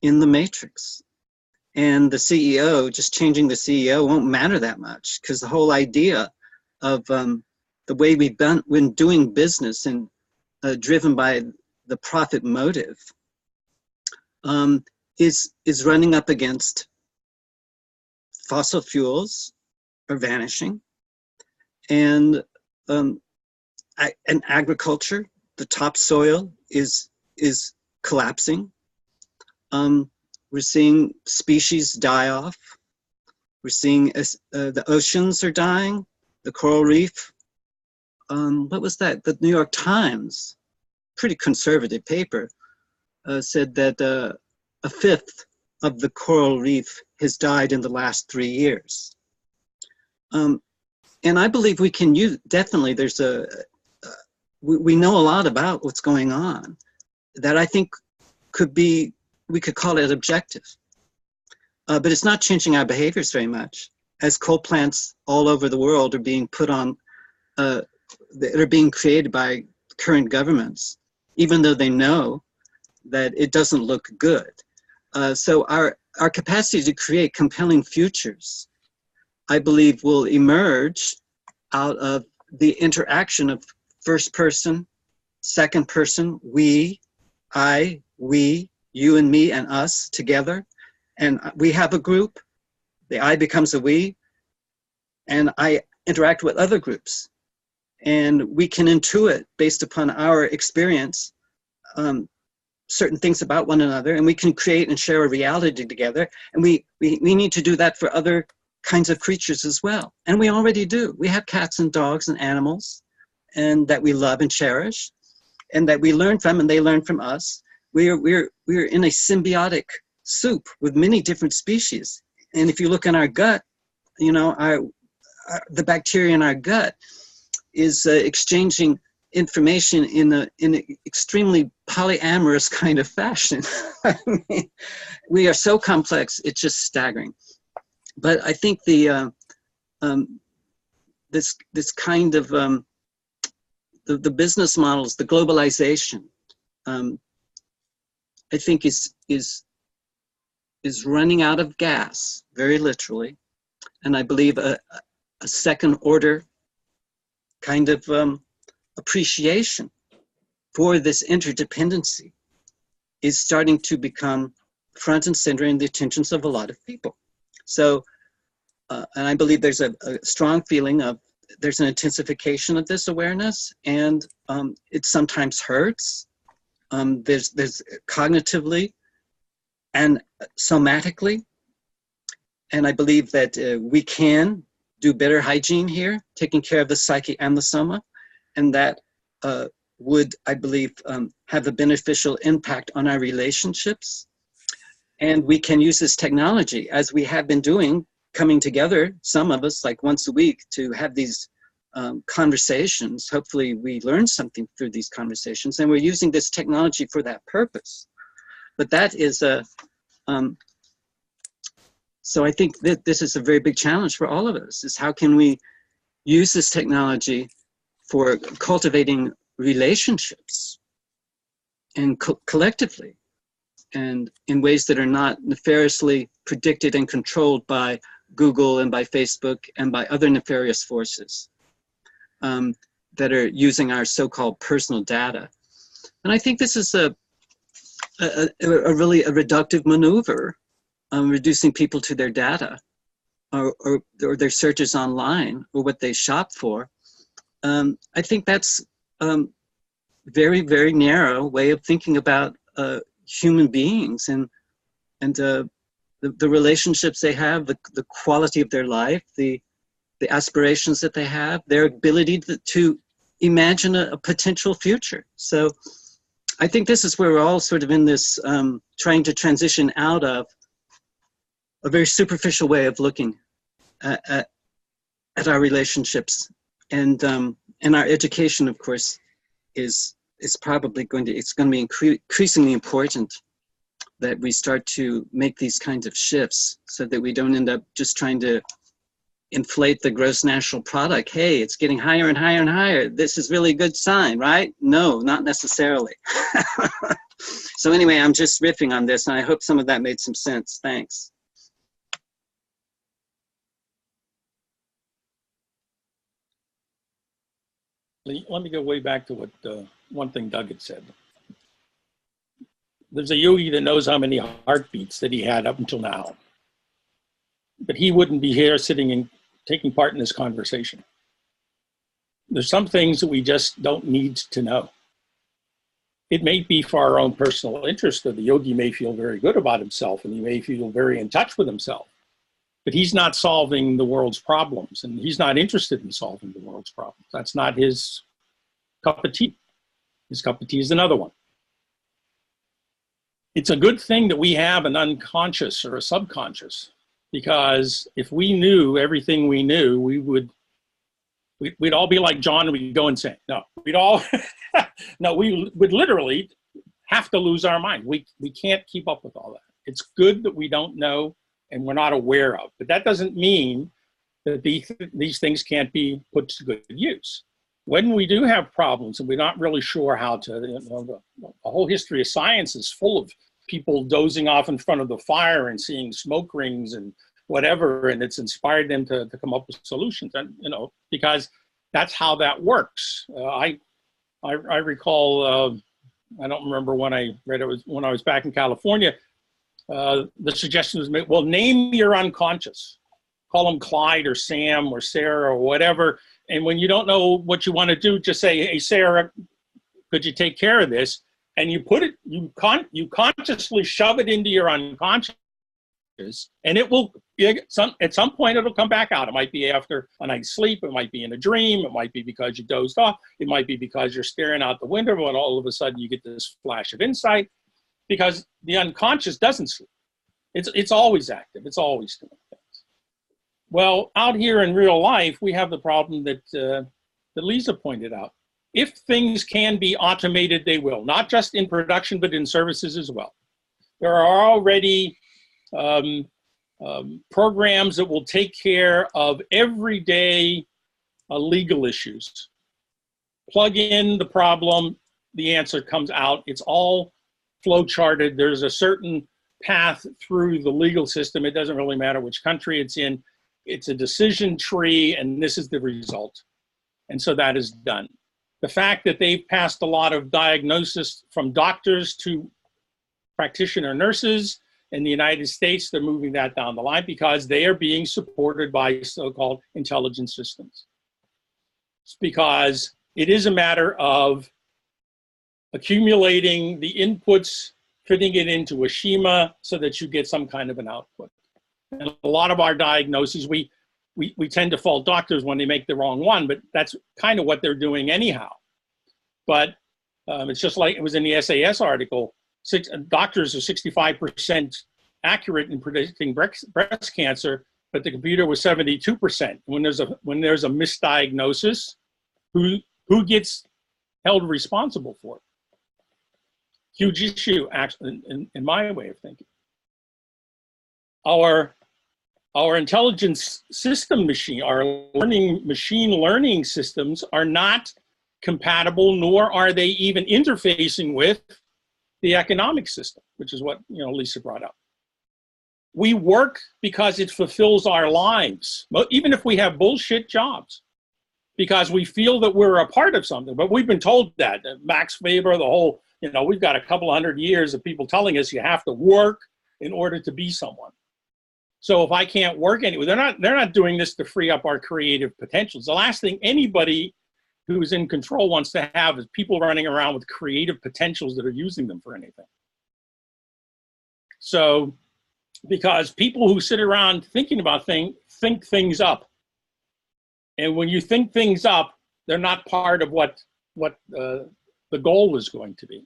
in the matrix. And the CEO, just changing the CEO won't matter that much, because the whole idea of the way we've been doing business and driven by the profit motive is running up against fossil fuels are vanishing, and agriculture, the topsoil is collapsing. We're seeing species die off. We're seeing the oceans are dying, the coral reef. What was that? The New York Times, pretty conservative paper, said that a fifth of the coral reef has died in the last 3 years. And I believe we can use, definitely there's we know a lot about what's going on that I think could be, we could call it objective. But it's not changing our behaviors very much, as coal plants all over the world are being put on, that are being created by current governments, even though they know that it doesn't look good. So our capacity to create compelling futures, I believe, will emerge out of the interaction of first person, second person, we, I, we, you and me and us together. And we have a group, the I becomes a we, and I interact with other groups. And we can intuit, based upon our experience, certain things about one another, and we can create and share a reality together. And we need to do that for other kinds of creatures as well. And we already do. We have cats and dogs and animals, and that we love and cherish, and that we learn from, and they learn from us. We're in a symbiotic soup with many different species. And if you look in our gut, you know, the bacteria in our gut is exchanging information in an extremely polyamorous kind of fashion. I mean, we are so complex, it's just staggering. But I think the this kind of the business models, the globalization, I think is running out of gas, very literally. And I believe a second order kind of appreciation for this interdependency is starting to become front and center in the attentions of a lot of people. So, and I believe there's a strong feeling of there's an intensification of this awareness, and it sometimes hurts. There's cognitively and somatically, and I believe that we can do better hygiene here, taking care of the psyche and the soma, and that would, I believe, have a beneficial impact on our relationships. And we can use this technology, as we have been doing, coming together, some of us, like once a week, to have these conversations. Hopefully we learn something through these conversations, and we're using this technology for that purpose. But that is a, so I think that this is a very big challenge for all of us, is how can we use this technology for cultivating relationships and collectively, and in ways that are not nefariously predicted and controlled by Google and by Facebook and by other nefarious forces that are using our so-called personal data. And I think this is a really reductive maneuver, reducing people to their data or their searches online or what they shop for. I think that's very, very narrow way of thinking about human beings and the relationships they have, the quality of their life, the aspirations that they have, their ability to imagine a potential future. So I think this is where we're all sort of in this trying to transition out of a very superficial way of looking at our relationships. And our education, of course, is probably going to be increasingly important that we start to make these kinds of shifts so that we don't end up just trying to inflate the gross national product. Hey, it's getting higher and higher and higher. This is really a good sign, right? No, not necessarily. So anyway, I'm just riffing on this, and I hope some of that made some sense. Thanks. Let me go way back to what one thing Doug had said. There's a yogi that knows how many heartbeats that he had up until now. But he wouldn't be here sitting and taking part in this conversation. There's some things that we just don't need to know. It may be for our own personal interest, or the yogi may feel very good about himself and he may feel very in touch with himself. But he's not solving the world's problems, and he's not interested in solving the world's problems. That's not his cup of tea. His cup of tea is another one. It's a good thing that we have an unconscious or a subconscious, because if we knew everything we knew, we'd all be like John and we'd go insane. No, we'd all, no, we would literally have to lose our mind. We can't keep up with all that. It's good that we don't know and we're not aware of, but that doesn't mean that these things can't be put to good use. When we do have problems and we're not really sure how to, the whole history of science is full of people dozing off in front of the fire and seeing smoke rings and whatever, and it's inspired them to come up with solutions, and because that's how that works. I recall, I don't remember when I read it, was when I was back in California, the suggestion was made, well, name your unconscious. Call them Clyde or Sam or Sarah or whatever, and when you don't know what you want to do, just say, hey, Sarah, could you take care of this? And you put it, you consciously shove it into your unconscious, and it will, at some point, it'll come back out. It might be after a night's sleep. It might be in a dream. It might be because you dozed off. It might be because you're staring out the window and all of a sudden you get this flash of insight, because the unconscious doesn't sleep. It's always active. It's always doing things. Well, out here in real life, we have the problem that Lisa pointed out. If things can be automated, they will, not just in production, but in services as well. There are already programs that will take care of everyday legal issues. Plug in the problem, the answer comes out. It's all flow charted. There's a certain path through the legal system. It doesn't really matter which country it's in. It's a decision tree, and this is the result. And so that is done. The fact that they've passed a lot of diagnosis from doctors to practitioner nurses In the United States, they're moving that down the line because they are being supported by so-called intelligence systems. It's because it is a matter of accumulating the inputs, fitting it into a schema so that you get some kind of an output. And a lot of our diagnoses, we tend to fault doctors when they make the wrong one, but that's kind of what they're doing anyhow. But it's just like it was in the SAS article, doctors are 65% accurate in predicting breast cancer, but the computer was 72%. When there's a misdiagnosis, who gets held responsible for it? Huge issue, actually, in my way of thinking. Our intelligence system machine, our machine learning systems are not compatible, nor are they even interfacing with the economic system, which is what Lisa brought up. We work because it fulfills our lives, even if we have bullshit jobs, because we feel that we're a part of something. But we've been told that Max Weber, the whole, we've got a couple 100 years of people telling us you have to work in order to be someone. So if I can't work anyway, they're not doing this to free up our creative potentials. The last thing anybody who's in control wants to have is people running around with creative potentials that are using them for anything. So, because people who sit around thinking about things think things up. And when you think things up, they're not part of what the goal is going to be.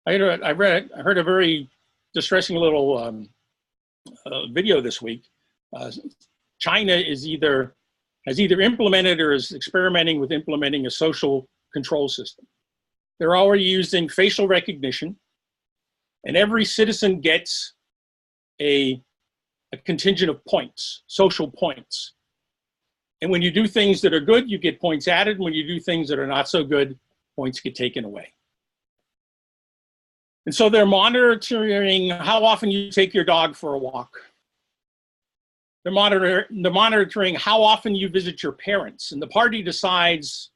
I heard a very distressing little video this week. China has either implemented or is experimenting with implementing a social control system. They're already using facial recognition, and every citizen gets a contingent of points, social points. And when you do things that are good, you get points added. When you do things that are not so good, points get taken away. And so they're monitoring how often you take your dog for a walk. They're monitoring how often you visit your parents, and the party decides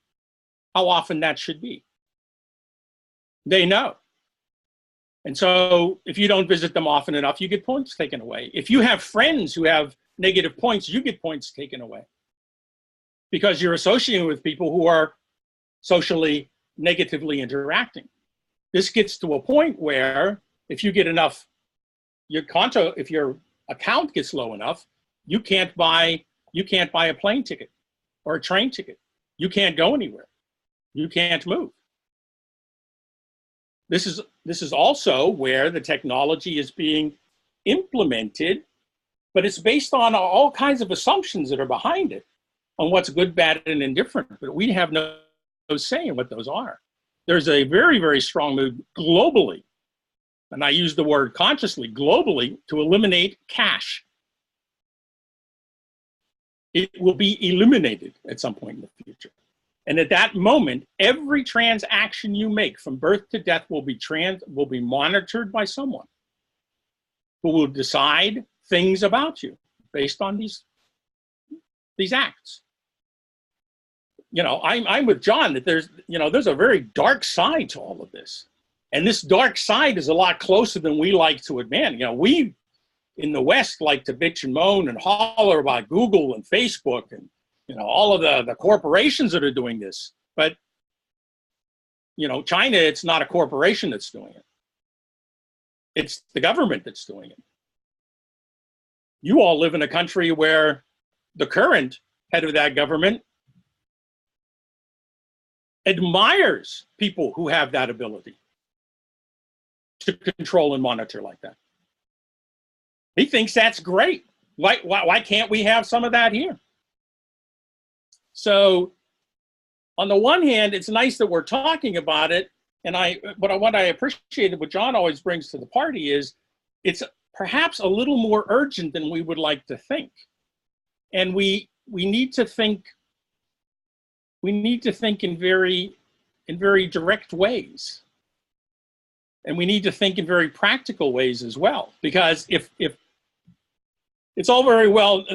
how often that should be. They know. And so if you don't visit them often enough, you get points taken away. If you have friends who have negative points, you get points taken away because you're associating with people who are socially negatively interacting. This gets to a point where if you get enough, if your account gets low enough, you can't buy a plane ticket or a train ticket. You can't go anywhere. You can't move. This is also where the technology is being implemented, but it's based on all kinds of assumptions that are behind it on what's good, bad, and indifferent. But we have no say in what those are. There's a very, very strong move globally, and I use the word consciously, globally, to eliminate cash. It will be eliminated at some point in the future. And at that moment, every transaction you make from birth to death will be monitored by someone who will decide things about you based on these acts. I'm with John that there's a very dark side to all of this. And this dark side is a lot closer than we like to admit. We in the West like to bitch and moan and holler about Google and Facebook and all of the corporations that are doing this. But China, it's not a corporation that's doing it. It's the government that's doing it. You all live in a country where the current head of that government admires people who have that ability to control and monitor like that. He thinks that's great. Why can't we have some of that here? So on the one hand, it's nice that we're talking about it. But what I appreciated, what John always brings to the party is it's perhaps a little more urgent than we would like to think. And we need to think in very direct ways. And we need to think in very practical ways as well. Because if it's all very well,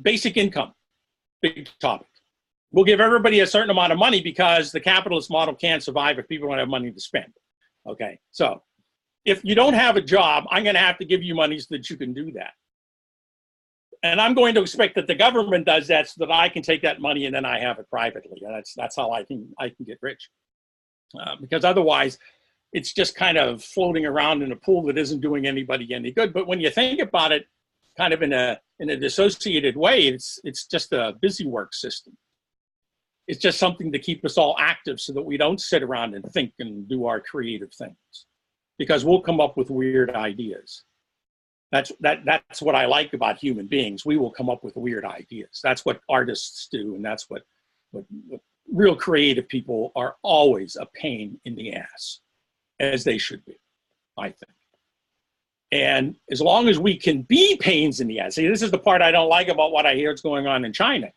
basic income, big topic. We'll give everybody a certain amount of money because the capitalist model can't survive if people don't have money to spend. Okay, so if you don't have a job, I'm going to have to give you money so that you can do that. And I'm going to expect that the government does that so that I can take that money and then I have it privately. And that's how I can get rich. Because otherwise, it's just kind of floating around in a pool that isn't doing anybody any good. But when you think about it, kind of in a dissociated way, it's just a busy work system. It's just something to keep us all active so that we don't sit around and think and do our creative things, because we'll come up with weird ideas. That's what I like about human beings. We will come up with weird ideas. That's what artists do, and that's what real creative people are always a pain in the ass, as they should be, I think. And as long as we can be pains in the ass, see, this is the part I don't like about what I hear is going on in China.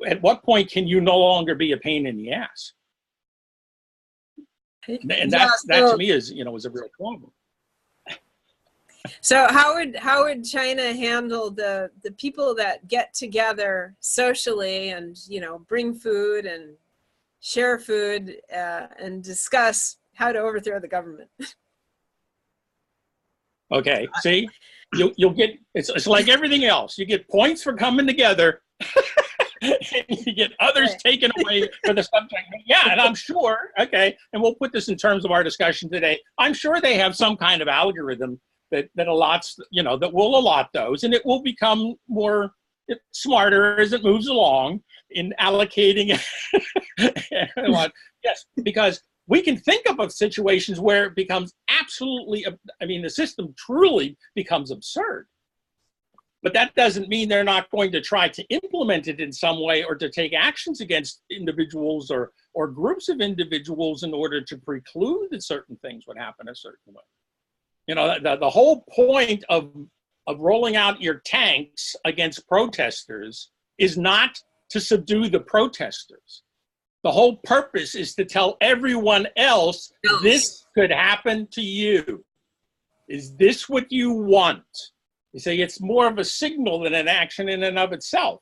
At what point can you no longer be a pain in the ass? And that to me is, is a real problem. So how would China handle the people that get together socially and bring food and share food and discuss how to overthrow the government? Okay, see, you'll get it's like everything else. You get points for coming together, and you get others taken away for the subject. Yeah, and I'm sure. Okay, and we'll put this in terms of our discussion today. I'm sure they have some kind of algorithm that allots, that will allot those, and it will become more smarter as it moves along in allocating. Yes, because we can think of situations where it becomes absolutely, the system truly becomes absurd. But that doesn't mean they're not going to try to implement it in some way or to take actions against individuals or groups of individuals in order to preclude that certain things would happen a certain way. The whole point of rolling out your tanks against protesters is not to subdue the protesters. The whole purpose is to tell everyone else, this could happen to you. Is this what you want? You say it's more of a signal than an action in and of itself,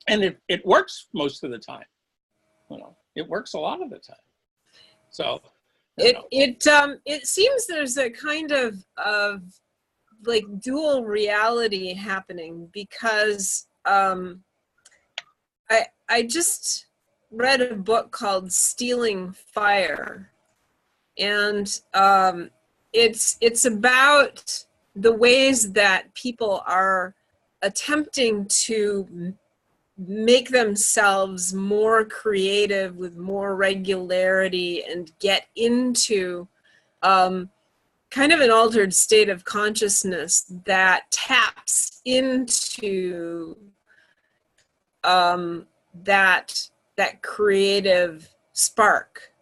and it works most of the time. It works a lot of the time. So it seems there's a kind of like dual reality happening, because I just read a book called Stealing Fire, and it's about the ways that people are attempting to make themselves more creative with more regularity and get into kind of an altered state of consciousness that taps into that creative spark.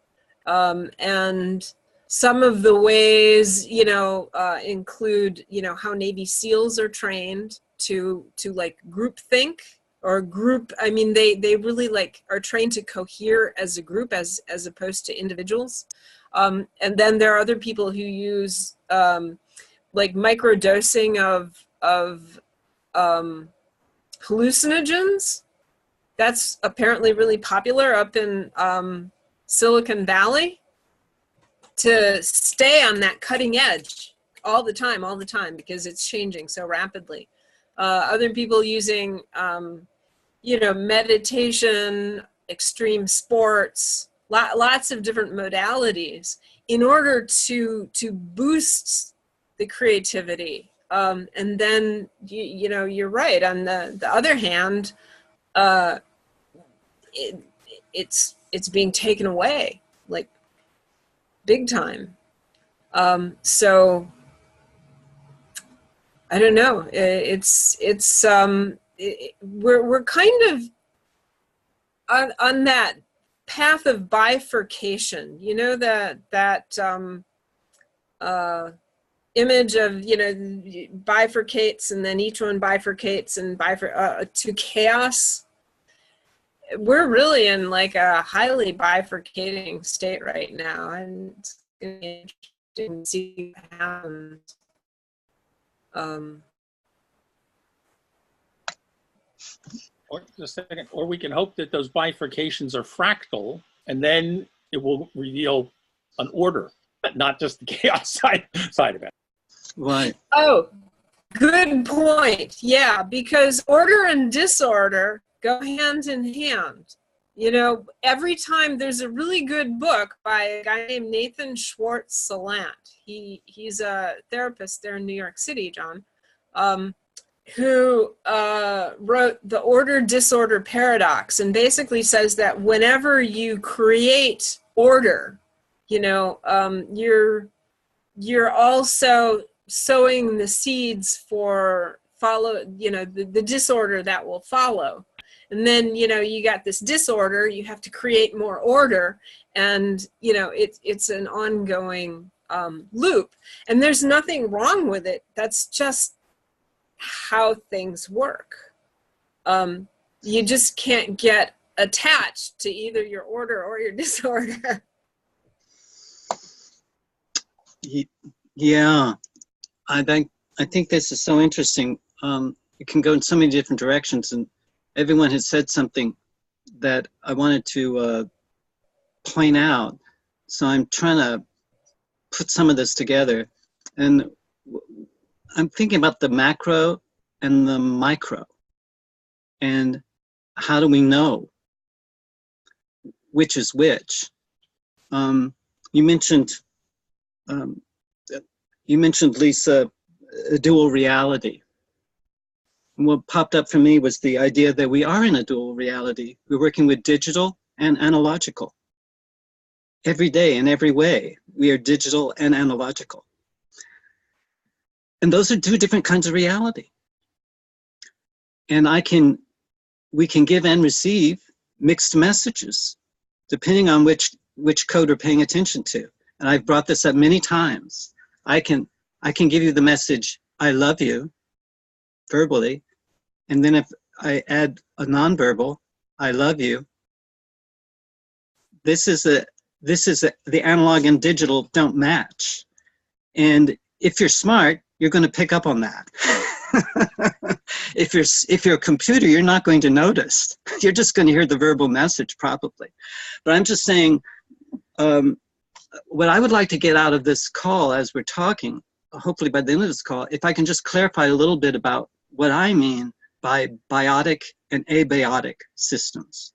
And some of the ways, include, how Navy SEALs are trained to like group think or group. They really are trained to cohere as a group as opposed to individuals. And then there are other people who use microdosing of hallucinogens. That's apparently really popular up in Silicon Valley, to stay on that cutting edge all the time, because it's changing so rapidly. Other people using, meditation, extreme sports, lots of different modalities in order to boost the creativity. And then, you're right. On the other hand, it's being taken away, like big time. So I don't know. We're kind of on that path of bifurcation. That image of bifurcates, and then each one bifurcates and to chaos. We're really in like a highly bifurcating state right now, and it's going to be interesting to see what happens. Or just a second, or we can hope that those bifurcations are fractal, and then it will reveal an order. not just the chaos side of it. Right. Oh, good point. Yeah, because order and disorder go hand in hand. You know, every time there's a really good book by a guy named Nathan Schwartz-Salant. He's a therapist there in New York City, John, who wrote The Order-Disorder Paradox, and basically says that whenever you create order, you know, you're also sowing the seeds for the disorder that will follow. And then, you know, you got this disorder, you have to create more order, and, you know, it's an ongoing loop. And there's nothing wrong with it. That's just how things work. You just can't get attached to either your order or your disorder. Yeah, I think this is so interesting. It can go in so many different directions, and everyone has said something that I wanted to point out. So I'm trying to put some of this together, and I'm thinking about the macro and the micro, and how do we know which is which? You mentioned, Lisa, a dual reality. And what popped up for me was the idea that we are in a dual reality. We're working with digital and analogical. Every day, in every way, we are digital and analogical. And those are two different kinds of reality. And we can give and receive mixed messages, depending on which code we're paying attention to. And I've brought this up many times. I can give you the message, I love you, verbally, and then if I add a nonverbal, I love you, the analog and digital don't match. And if you're smart, you're going to pick up on that. If you're a computer, you're not going to notice. You're just going to hear the verbal message probably. But I'm just saying, what I would like to get out of this call as we're talking, hopefully by the end of this call, if I can just clarify a little bit about what I mean by biotic and abiotic systems.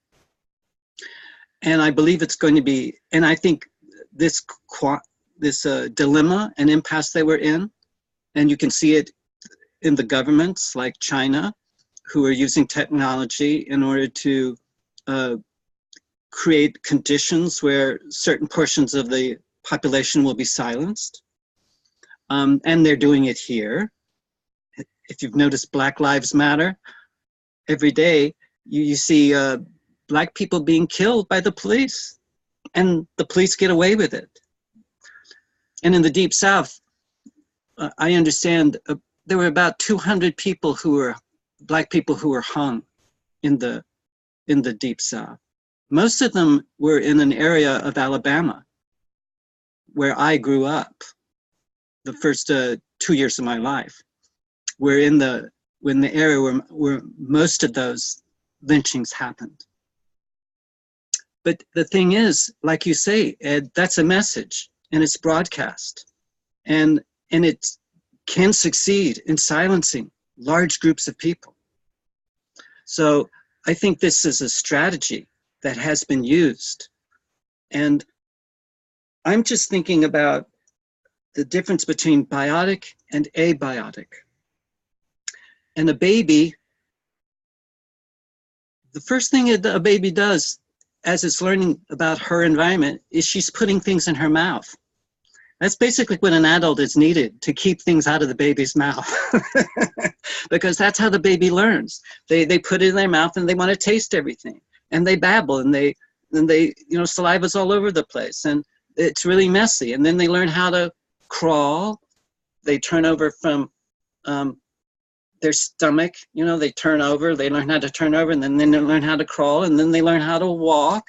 And I believe it's going to be, and I think this dilemma and impasse they were in, and you can see it in the governments like China, who are using technology in order to create conditions where certain portions of the population will be silenced. And they're doing it here. If you've noticed Black Lives Matter, every day you see Black people being killed by the police, and the police get away with it. And in the Deep South, I understand there were about 200 people Black people who were hung in the Deep South. Most of them were in an area of Alabama where I grew up the first 2 years of my life. We're in the area where most of those lynchings happened. But the thing is, like you say, Ed, that's a message, and it's broadcast. And it can succeed in silencing large groups of people. So I think this is a strategy that has been used. And I'm just thinking about the difference between biotic and abiotic. And a baby, the first thing a baby does as it's learning about her environment is she's putting things in her mouth. That's basically what an adult is needed to keep things out of the baby's mouth. Because that's how the baby learns. They put it in their mouth and they want to taste everything. And they babble and they saliva's all over the place. And it's really messy. And then they learn how to crawl. They turn over from their stomach, they turn over, they learn how to turn over, and then they learn how to crawl, and then they learn how to walk,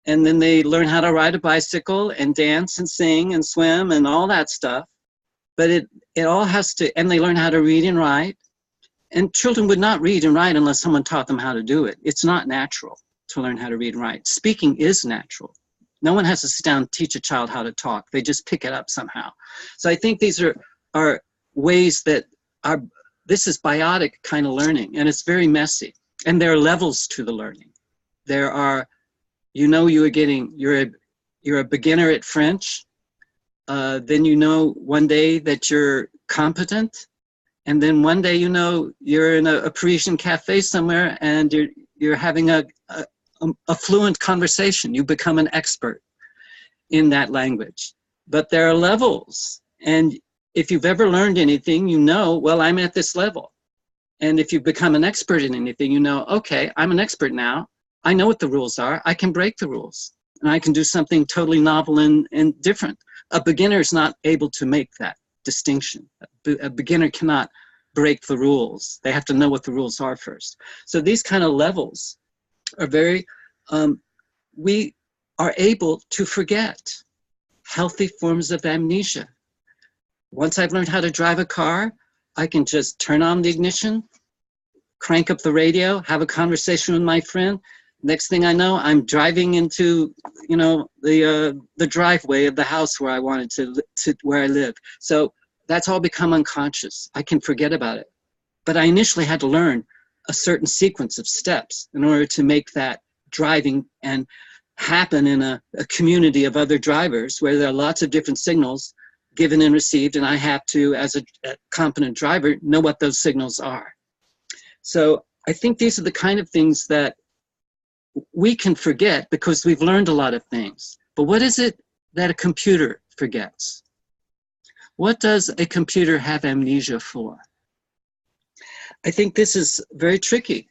and then they learn how to ride a bicycle and dance and sing and swim and all that stuff. But it all has to, and they learn how to read and write. And children would not read and write unless someone taught them how to do it. It's not natural to learn how to read and write. Speaking is natural. No one has to sit down and teach a child how to talk. They just pick it up somehow. So I think these are ways that are, this is biotic kind of learning, and it's very messy. And there are levels to the learning. There are, you know, you're a beginner at French. Then you know one day that you're competent. And then one day, you know, you're in a Parisian cafe somewhere and you're having a fluent conversation. You become an expert in that language. But there are levels. And if you've ever learned anything, you know, well, I'm at this level. And if you become an expert in anything, you know, okay, I'm an expert now. I know what the rules are. I can break the rules. And I can do something totally novel and different. A beginner is not able to make that distinction. A beginner cannot break the rules. They have to know what the rules are first. So these kind of levels are very, we are able to forget healthy forms of amnesia. Once I've learned how to drive a car, I can just turn on the ignition, crank up the radio, have a conversation with my friend. Next thing I know, I'm driving into, you know, the driveway of the house where I wanted to where I live. So that's all become unconscious. I can forget about it. But I initially had to learn a certain sequence of steps in order to make that driving and happen in a community of other drivers where there are lots of different signals given and received, and I have to, as a competent driver, know what those signals are. So I think these are the kind of things that we can forget because we've learned a lot of things. But what is it that a computer forgets? What does a computer have amnesia for? I think this is very tricky.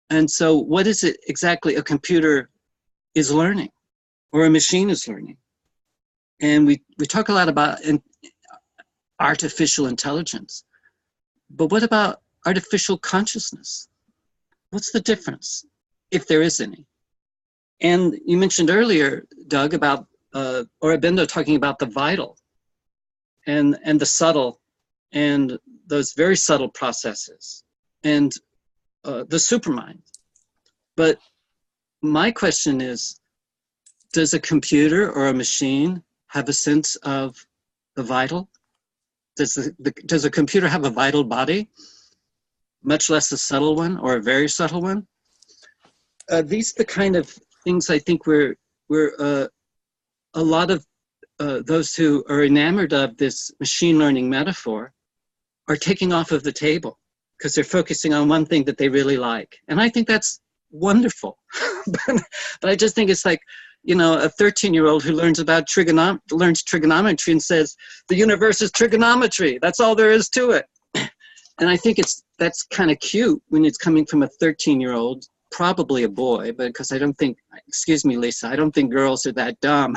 And so what is it exactly a computer is learning or a machine is learning? And we talk a lot about artificial intelligence, but what about artificial consciousness? What's the difference, if there is any? And you mentioned earlier, Doug, about, or Abendo talking about the vital and the subtle and those very subtle processes and the supermind. But my question is, does a computer or a machine have a sense of the vital? Does a computer have a vital body, much less a subtle one or a very subtle one? These are the kind of things I think we're a lot of those who are enamored of this machine learning metaphor are taking off of the table because they're focusing on one thing that they really like. And I think that's wonderful. But I just think it's like, you know, a 13-year-old who learns about trigonometry and says, the universe is trigonometry. That's all there is to it. And I think that's kind of cute when it's coming from a 13-year-old, probably a boy, but because I don't think, excuse me, Lisa, I don't think girls are that dumb.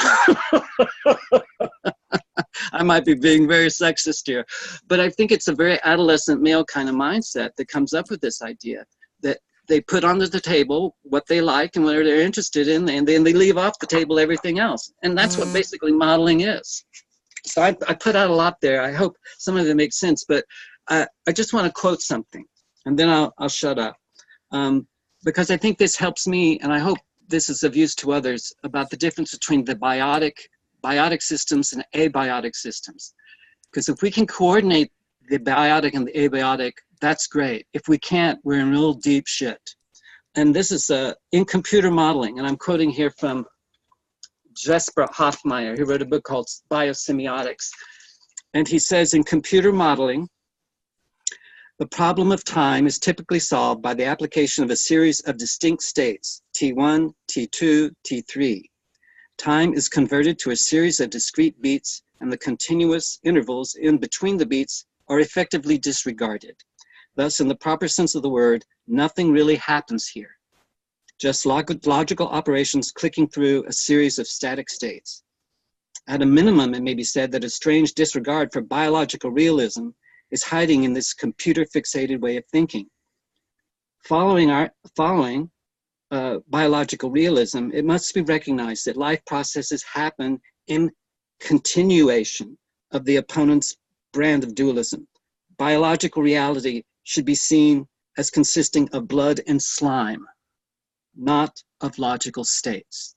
I might be being very sexist here, but I think it's a very adolescent male kind of mindset that comes up with this idea that they put onto the table what they like and what they're interested in, and then they leave off the table everything else. And that's what basically modeling is. So I put out a lot there. I hope some of it makes sense, but I just want to quote something, and then I'll shut up. Because I think this helps me, and I hope this is of use to others, about the difference between the biotic systems and abiotic systems. Because if we can coordinate the biotic and the abiotic, that's great. If we can't, we're in real deep shit. And this is in computer modeling, and I'm quoting here from Jesper Hoffmeyer. He wrote a book called Biosemiotics. And he says, in computer modeling, the problem of time is typically solved by the application of a series of distinct states, T1, T2, T3. Time is converted to a series of discrete beats, and the continuous intervals in between the beats are effectively disregarded. Thus, in the proper sense of the word, nothing really happens here. Just logical operations clicking through a series of static states. At a minimum, it may be said that a strange disregard for biological realism is hiding in this computer-fixated way of thinking. Following biological realism, it must be recognized that life processes happen in continuation of the opponent's brand of dualism. Biological reality should be seen as consisting of blood and slime, not of logical states.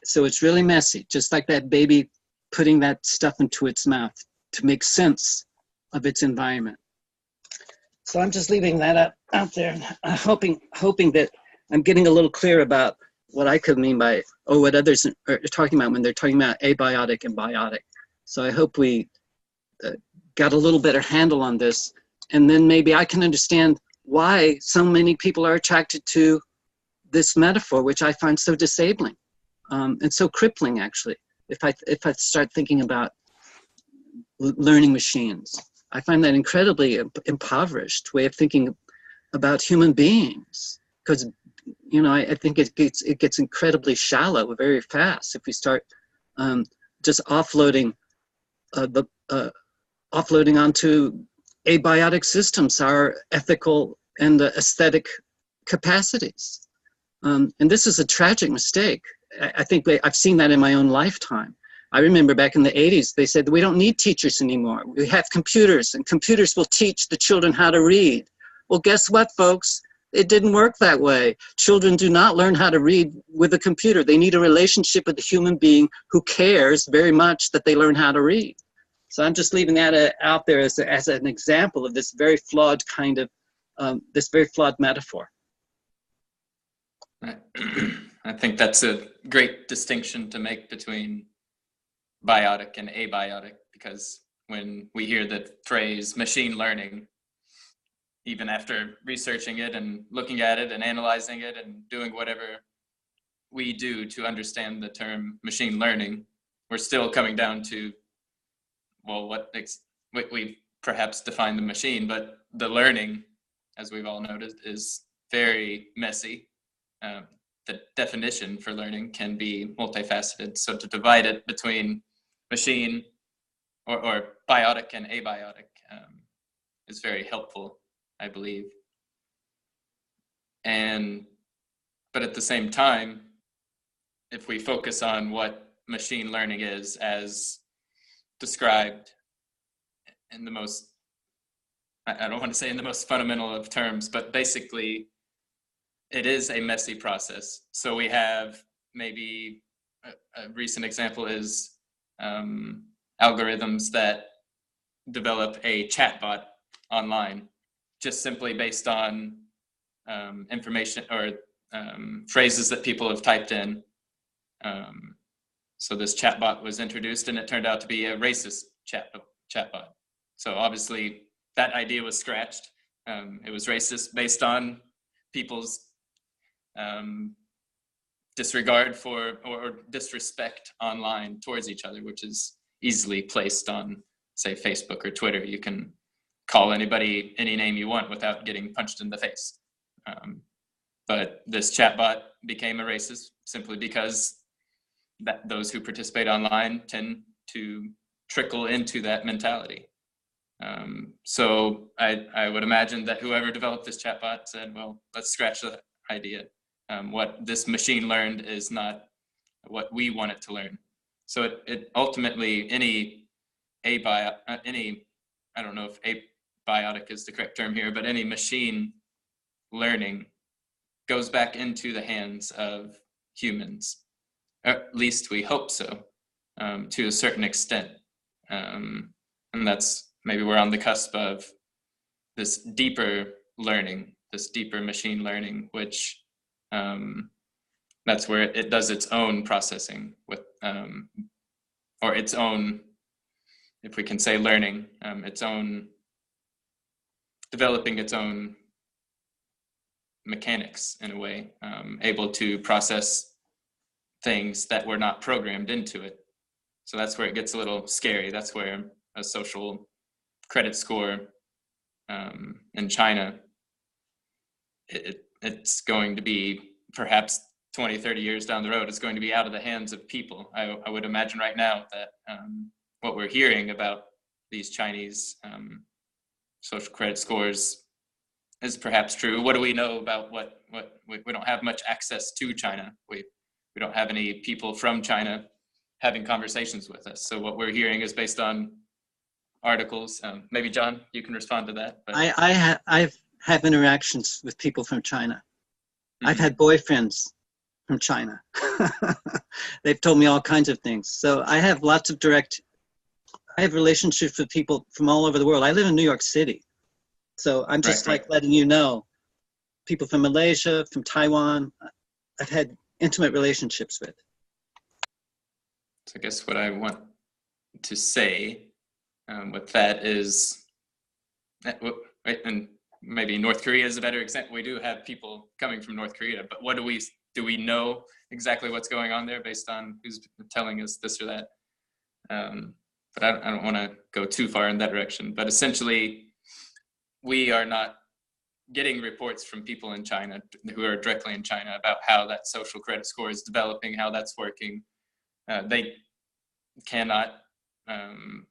So it's really messy, just like that baby putting that stuff into its mouth to make sense of its environment. So I'm just leaving that out there, hoping that I'm getting a little clear about what I could mean by, or what others are talking about when they're talking about abiotic and biotic. So I hope we got a little better handle on this, and then maybe I can understand why so many people are attracted to this metaphor, which I find so disabling and so crippling, actually. If I start thinking about learning machines, I find that incredibly impoverished way of thinking about human beings, because I think it gets incredibly shallow very fast if we start just offloading onto abiotic systems our ethical and aesthetic capacities. And this is a tragic mistake. I think I've seen that in my own lifetime. I remember back in the 80s, they said, we don't need teachers anymore. We have computers, and computers will teach the children how to read. Well, guess what, folks? It didn't work that way. Children do not learn how to read with a computer. They need a relationship with a human being who cares very much that they learn how to read. So I'm just leaving that out there as an example of this very flawed kind of, this very flawed metaphor. I think that's a great distinction to make between biotic and abiotic, because when we hear the phrase machine learning, even after researching it and looking at it and analyzing it and doing whatever we do to understand the term machine learning, we're still coming down to, well, what we perhaps define the machine, but the learning, as we've all noticed, is very messy. The definition for learning can be multifaceted. So to divide it between machine or biotic and abiotic is very helpful, I believe. But at the same time, if we focus on what machine learning is as described in the most, I don't want to say in the most fundamental of terms, but basically it is a messy process. So we have maybe a recent example is algorithms that develop a chatbot online, just simply based on information or phrases that people have typed in. So this chatbot was introduced, and it turned out to be a racist chatbot. So obviously that idea was scratched. It was racist based on people's disregard for or disrespect online towards each other, which is easily placed on, say, Facebook or Twitter. You can call anybody any name you want without getting punched in the face. But this chatbot became a racist simply because those who participate online tend to trickle into that mentality. So I would imagine that whoever developed this chatbot said, well, let's scratch the idea. What this machine learned is not what we want it to learn. So it ultimately, I don't know if abiotic is the correct term here, but any machine learning goes back into the hands of humans. At least we hope so, to a certain extent. And that's maybe we're on the cusp of this deeper learning, this deeper machine learning, which that's where it does its own processing with, or its own, if we can say learning, its own, developing its own mechanics in a way, able to process things that were not programmed into it. So that's where it gets a little scary. That's where a social credit score in China, it's going to be perhaps 20, 30 years down the road, it's going to be out of the hands of people. I would imagine right now that what we're hearing about these Chinese social credit scores is perhaps true. What do we know about what we don't have much access to China. We don't have any people from China having conversations with us. So what we're hearing is based on articles. Maybe John, you can respond to that. But I have interactions with people from China. Mm-hmm. I've had boyfriends from China. They've told me all kinds of things. So I have lots of I have relationships with people from all over the world. I live in New York City. So I'm just like letting you know, people from Malaysia, from Taiwan, I've had intimate relationships with. So I guess what I want to say with that is, and maybe North Korea is a better example. We do have people coming from North Korea, but what do we know exactly what's going on there based on who's telling us this or that? But I don't want to go too far in that direction. But essentially, we are not getting reports from people in China who are directly in China about how that social credit score is developing, how that's working. They cannot, they're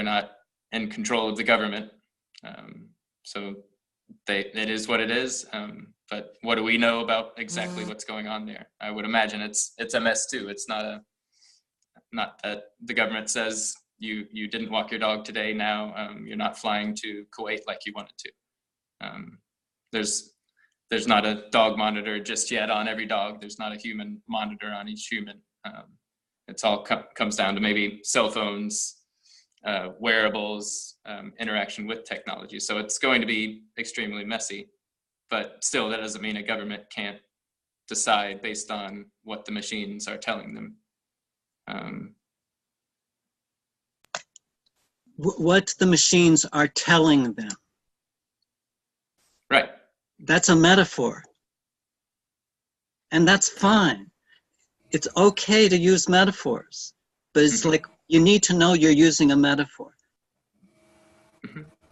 not in control of the government. So it is what it is. But what do we know about exactly what's going on there? I would imagine it's a mess too. It's not that the government says you didn't walk your dog today. Now you're not flying to Kuwait like you wanted to. There's not a dog monitor just yet on every dog. There's not a human monitor on each human. It's all comes down to maybe cell phones, wearables, interaction with technology. So it's going to be extremely messy, but still that doesn't mean a government can't decide based on what the machines are telling them. What the machines are telling them. Right. That's a metaphor. And that's fine. It's okay to use metaphors, but it's like you need to know you're using a metaphor.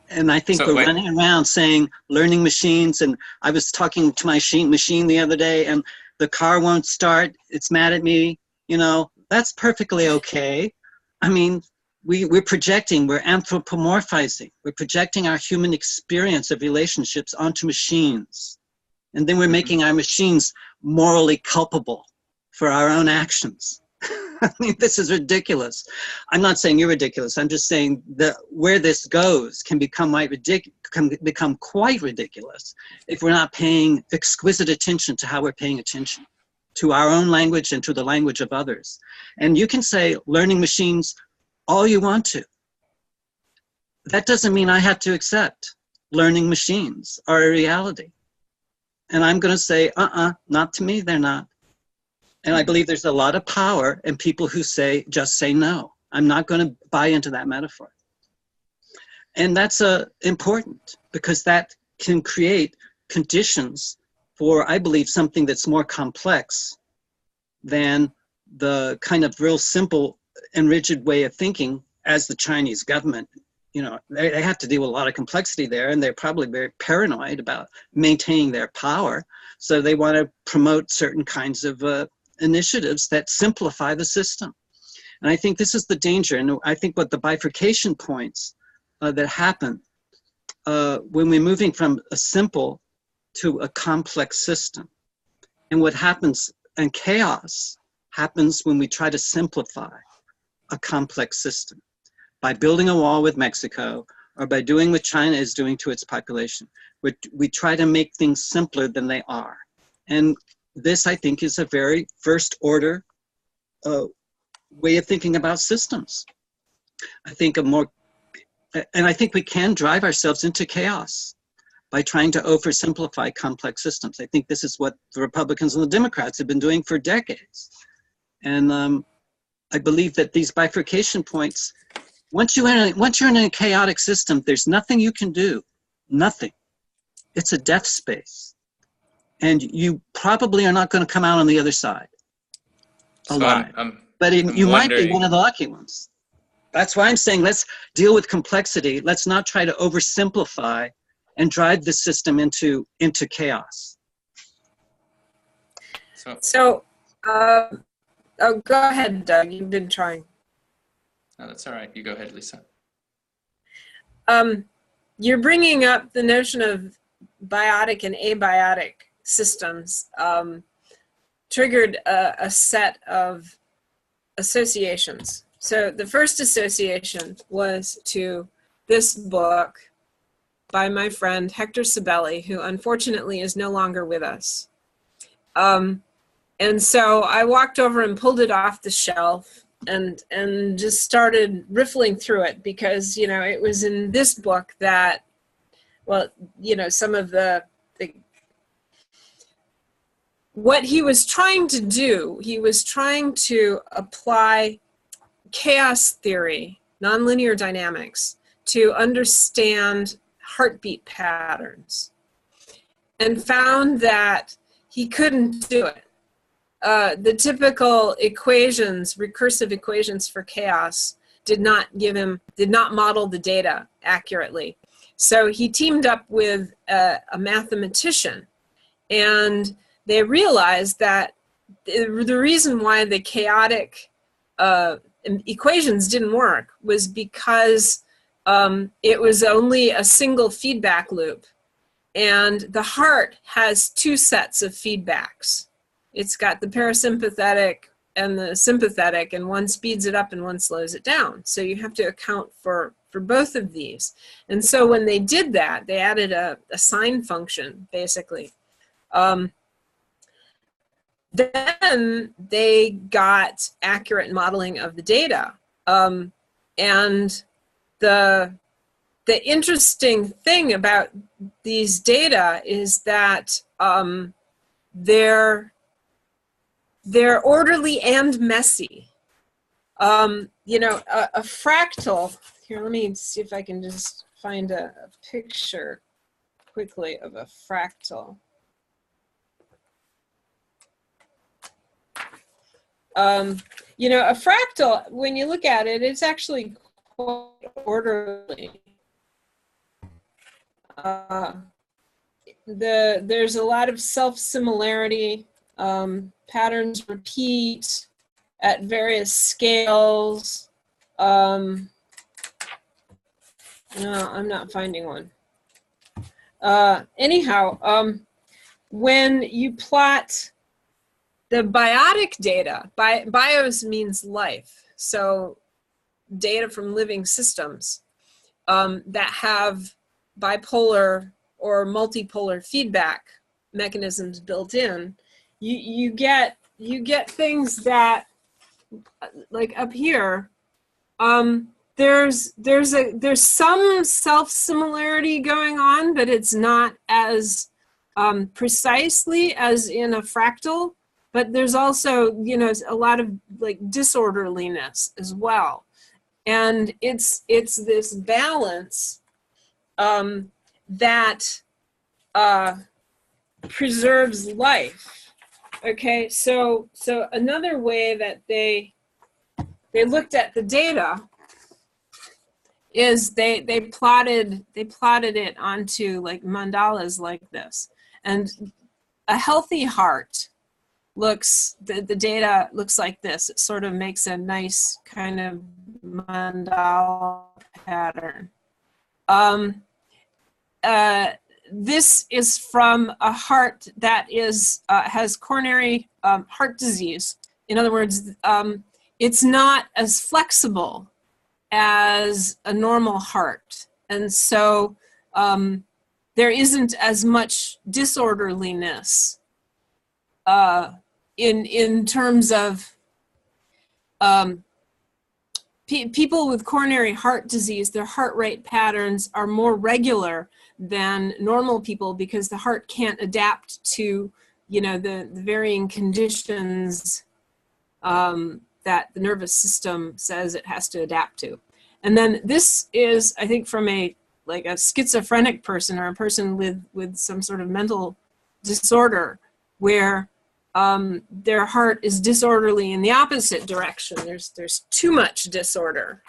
And I think we're running around saying learning machines, and I was talking to my machine the other day and the car won't start, it's mad at me, you know, that's perfectly okay. I mean, we're projecting, we're anthropomorphizing, we're projecting our human experience of relationships onto machines. And then we're making our machines morally culpable for our own actions. I mean, this is ridiculous. I'm not saying you're ridiculous. I'm just saying that where this goes can become quite ridiculous if we're not paying exquisite attention to how we're paying attention to our own language and to the language of others. And you can say learning machines all you want to. That doesn't mean I have to accept learning machines are a reality. And I'm going to say, not to me, they're not. And I believe there's a lot of power in people who just say no. I'm not going to buy into that metaphor. And that's important because that can create conditions for, I believe, something that's more complex than the kind of real simple and rigid way of thinking as the Chinese government. You know, they have to deal with a lot of complexity there, and they're probably very paranoid about maintaining their power. So they want to promote certain kinds of initiatives that simplify the system. And I think this is the danger. And I think what the bifurcation points that happen when we're moving from a simple to a complex system. And what happens, and chaos happens when we try to simplify a complex system by building a wall with Mexico or by doing what China is doing to its population. We try to make things simpler than they are. And this, I think, is a very first order way of thinking about systems. I think I think we can drive ourselves into chaos by trying to oversimplify complex systems. I think this is what the Republicans and the Democrats have been doing for decades. And I believe that these bifurcation points, once you're in a chaotic system, there's nothing you can do, nothing. It's a death space. And you probably are not going to come out on the other side alive. But you might be one of the lucky ones. That's why I'm saying let's deal with complexity. Let's not try to oversimplify and drive the system into chaos. So go ahead, Doug. You've been trying. No, that's all right. You go ahead, Lisa. You're bringing up the notion of biotic and abiotic systems triggered a set of associations. So the first association was to this book by my friend Hector Sibeli, who unfortunately is no longer with us. And so I walked over and pulled it off the shelf and just started riffling through it because, you know, it was in this book that, well, you know, some of the what he was trying to do, he was trying to apply chaos theory, nonlinear dynamics, to understand heartbeat patterns, and found that he couldn't do it. The typical equations, recursive equations for chaos, did not model the data accurately. So he teamed up with a mathematician, and they realized that the reason why the chaotic equations didn't work was because it was only a single feedback loop. And the heart has two sets of feedbacks. It's got the parasympathetic and the sympathetic, and one speeds it up and one slows it down. So you have to account for both of these. And so when they did that, they added a sine function, basically. Then they got accurate modeling of the data. And the interesting thing about these data is that they're orderly and messy. You know, a fractal, here, let me see if I can just find a picture quickly of a fractal. You know, a fractal, when you look at it, it's actually quite orderly. There's a lot of self-similarity. Patterns repeat at various scales. No, I'm not finding one. Anyhow, when you plot the biotic data, bios means life, so data from living systems that have bipolar or multipolar feedback mechanisms built in, you get things that, like up here, there's some self-similarity going on, but it's not as precisely as in a fractal. But there's also, you know, a lot of like disorderliness as well, and it's this balance that preserves life. Okay, so another way that they looked at the data is they plotted it onto like mandalas like this, and a healthy heart looks, the data looks like this. It sort of makes a nice kind of mandala pattern. This is from a heart that is has coronary heart disease. In other words, it's not as flexible as a normal heart, and so there isn't as much disorderliness in terms of people with coronary heart disease. Their heart rate patterns are more regular than normal people because the heart can't adapt to, you know, the varying conditions that the nervous system says it has to adapt to. And then this is, I think, from a schizophrenic person or a person with some sort of mental disorder where their heart is disorderly in the opposite direction. There's too much disorder.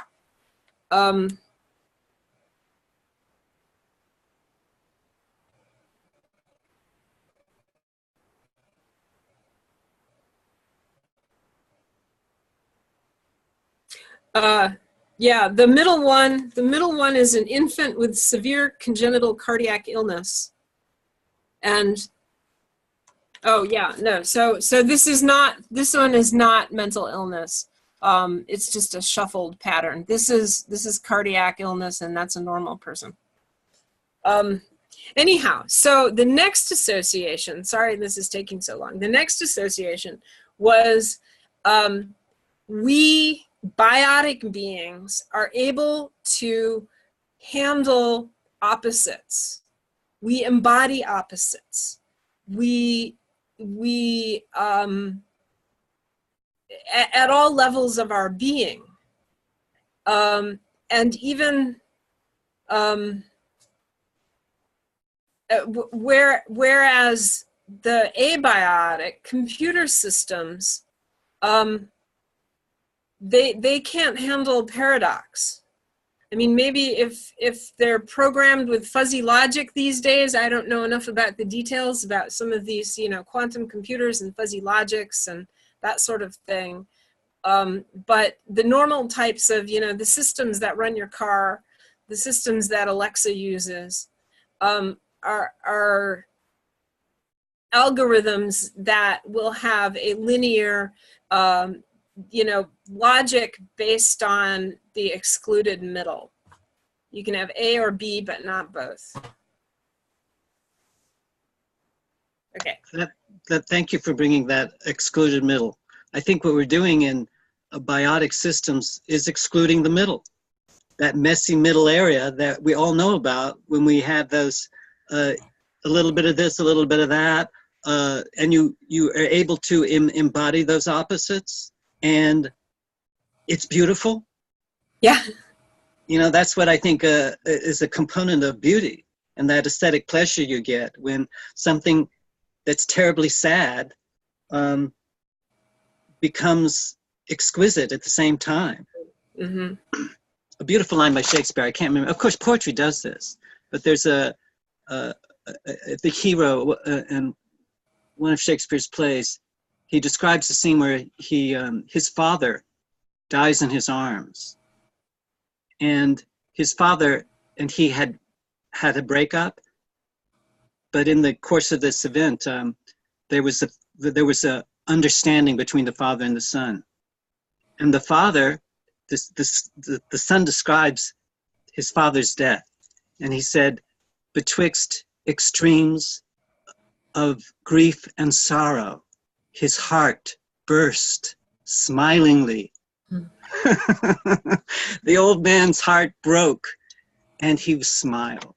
Yeah, the middle one is an infant with severe congenital cardiac illness. And oh yeah, no, so this one is not mental illness. It's just a shuffled pattern. This is cardiac illness, and that's a normal person. Anyhow, so the next association, sorry this is taking so long, the next association was we biotic beings are able to handle opposites. We embody opposites. We at all levels of our being. And even whereas the abiotic computer systems, they can't handle paradox. I mean, maybe if they're programmed with fuzzy logic these days, I don't know enough about the details about some of these, you know, quantum computers and fuzzy logics and that sort of thing. But the normal types of, you know, the systems that run your car, the systems that Alexa uses, are algorithms that will have a linear, you know, logic based on the excluded middle. You can have A or B, but not both. Okay. Thank you for bringing that excluded middle. I think what we're doing in biotic systems is excluding the middle, that messy middle area that we all know about when we have those, a little bit of this, a little bit of that, and you are able to embody those opposites, and it's beautiful. Yeah. You know, that's what I think is a component of beauty, and that aesthetic pleasure you get when something that's terribly sad becomes exquisite at the same time. Mm-hmm. A beautiful line by Shakespeare, I can't remember. Of course, poetry does this, but there's the hero in one of Shakespeare's plays. He describes a scene where his father dies in his arms, and his father and he had a breakup. But in the course of this event, there was a understanding between the father and the son, and the father, the son describes his father's death, and he said, "Betwixt extremes of grief and sorrow, his heart burst smilingly." The old man's heart broke, and he smiled.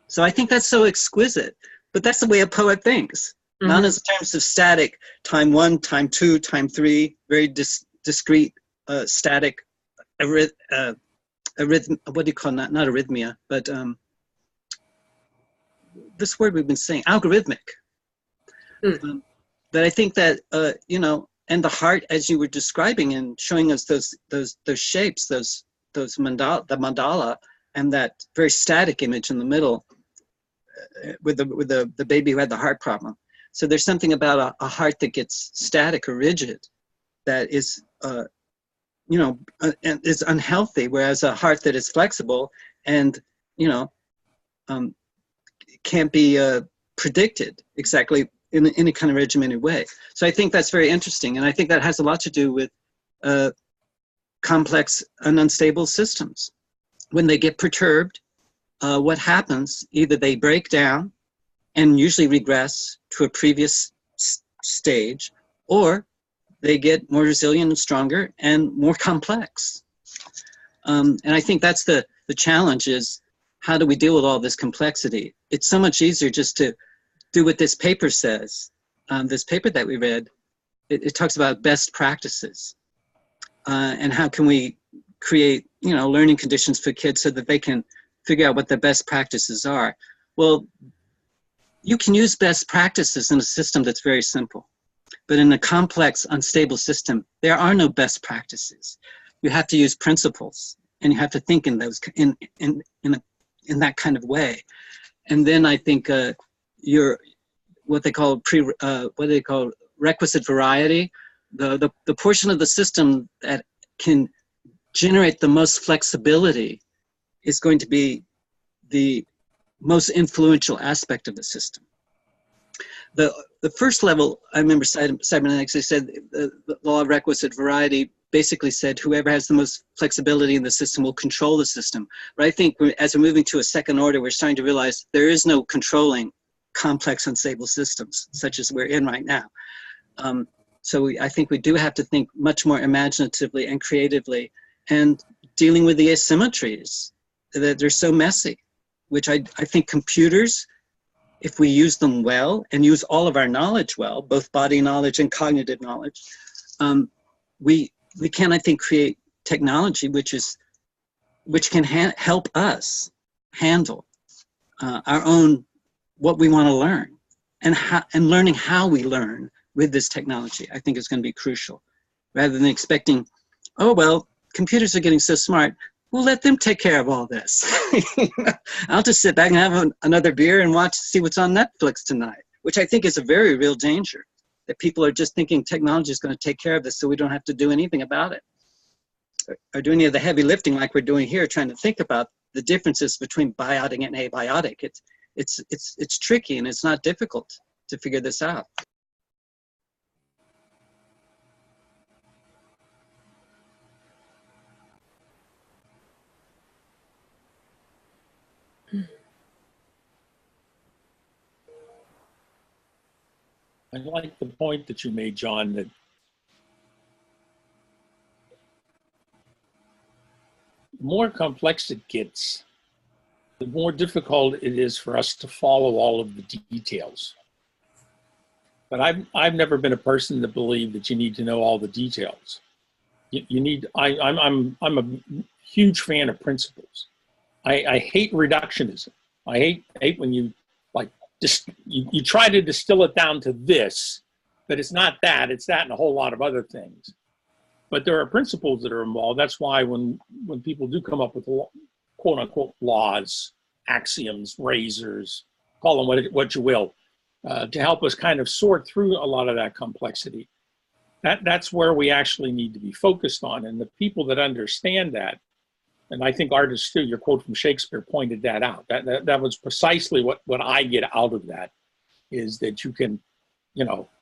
So I think that's so exquisite, but that's the way a poet thinks. Mm-hmm. Not in terms of static, time 1, time 2, time 3, very discrete, static, what do you call that? Not arrhythmia, but this word we've been saying, algorithmic. Mm. But I think that, you know, and the heart, as you were describing and showing us those shapes, the mandala, and that very static image in the middle, with the baby who had the heart problem. So there's something about a heart that gets static or rigid that is, you know, is unhealthy, whereas a heart that is flexible and, you know, can't be predicted exactly in any kind of regimented way. So I think that's very interesting, and I think that has a lot to do with complex and unstable systems. When they get perturbed, what happens, either they break down and usually regress to a previous stage, or they get more resilient and stronger and more complex. And I think that's the challenge, is how do we deal with all this complexity? It's so much easier just to do what this paper says. This paper that we read, it talks about best practices, and how can we create, you know, learning conditions for kids so that they can figure out what the best practices are. Well, you can use best practices in a system that's very simple, but in a complex, unstable system, there are no best practices. You have to use principles, and you have to think in those in that kind of way. And then I think your what they call requisite variety, the portion of the system that can generate the most flexibility is going to be the most influential aspect of the system. The first level, I remember cybernetics, they said the law of requisite variety basically said whoever has the most flexibility in the system will control the system. But I think as we're moving to a second order, we're starting to realize there is no controlling complex unstable systems such as we're in right now. So I think we do have to think much more imaginatively and creatively, and dealing with the asymmetries that they're so messy, which I think computers, if we use them well and use all of our knowledge well, both body knowledge and cognitive knowledge, we can, I think, create technology which can help us handle our own, what we want to learn, and learning how we learn with this technology, I think is going to be crucial. Rather than expecting, oh, well, computers are getting so smart, we'll let them take care of all this. I'll just sit back and have another beer and see what's on Netflix tonight, which I think is a very real danger, that people are just thinking technology is going to take care of this so we don't have to do anything about it, or do any of the heavy lifting like we're doing here, trying to think about the differences between biotic and abiotic. It's tricky, and it's not difficult to figure this out. I like the point that you made, John, that the more complex it gets, the more difficult it is for us to follow all of the details. But I've never been a person that believed that you need to know all the details. I'm a huge fan of principles. I hate reductionism. I hate when you you try to distill it down to this, but it's not that, it's that and a whole lot of other things. But there are principles that are involved. That's why when people do come up with quote unquote laws, axioms, razors, call them what you will, to help us kind of sort through a lot of that complexity. That's where we actually need to be focused on. And the people that understand that, and I think artists too, your quote from Shakespeare pointed that out. That was precisely what I get out of that, is that you can,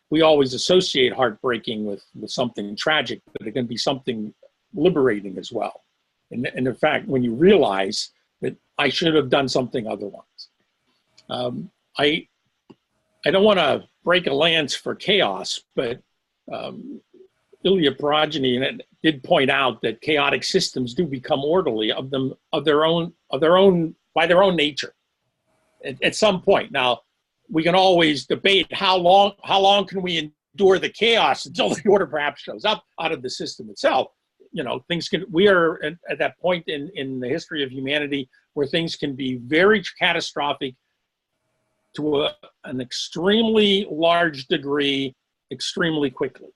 we always associate heartbreaking with something tragic, but it can be something liberating as well. And in fact, when you realize that I should have done something otherwise. I don't want to break a lance for chaos, but Ilya Progeny did point out that chaotic systems do become orderly by their own nature at some point. Now, we can always debate how long can we endure the chaos until the order perhaps shows up out of the system itself. We are at that point in the history of humanity where things can be very catastrophic to an extremely large degree, extremely quickly.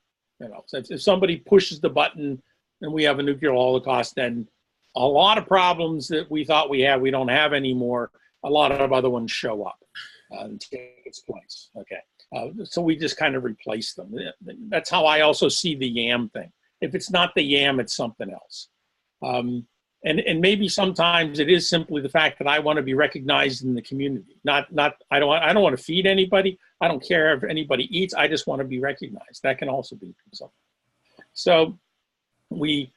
So if somebody pushes the button and we have a nuclear holocaust, then a lot of problems that we thought we had, we don't have anymore. A lot of other ones show up and take its place. Okay, so we just kind of replace them. That's how I also see the YAM thing. If it's not the YAM, it's something else. And maybe sometimes it is simply the fact that I want to be recognized in the community. I don't want to feed anybody. I don't care if anybody eats. I just want to be recognized. That can also be something. So we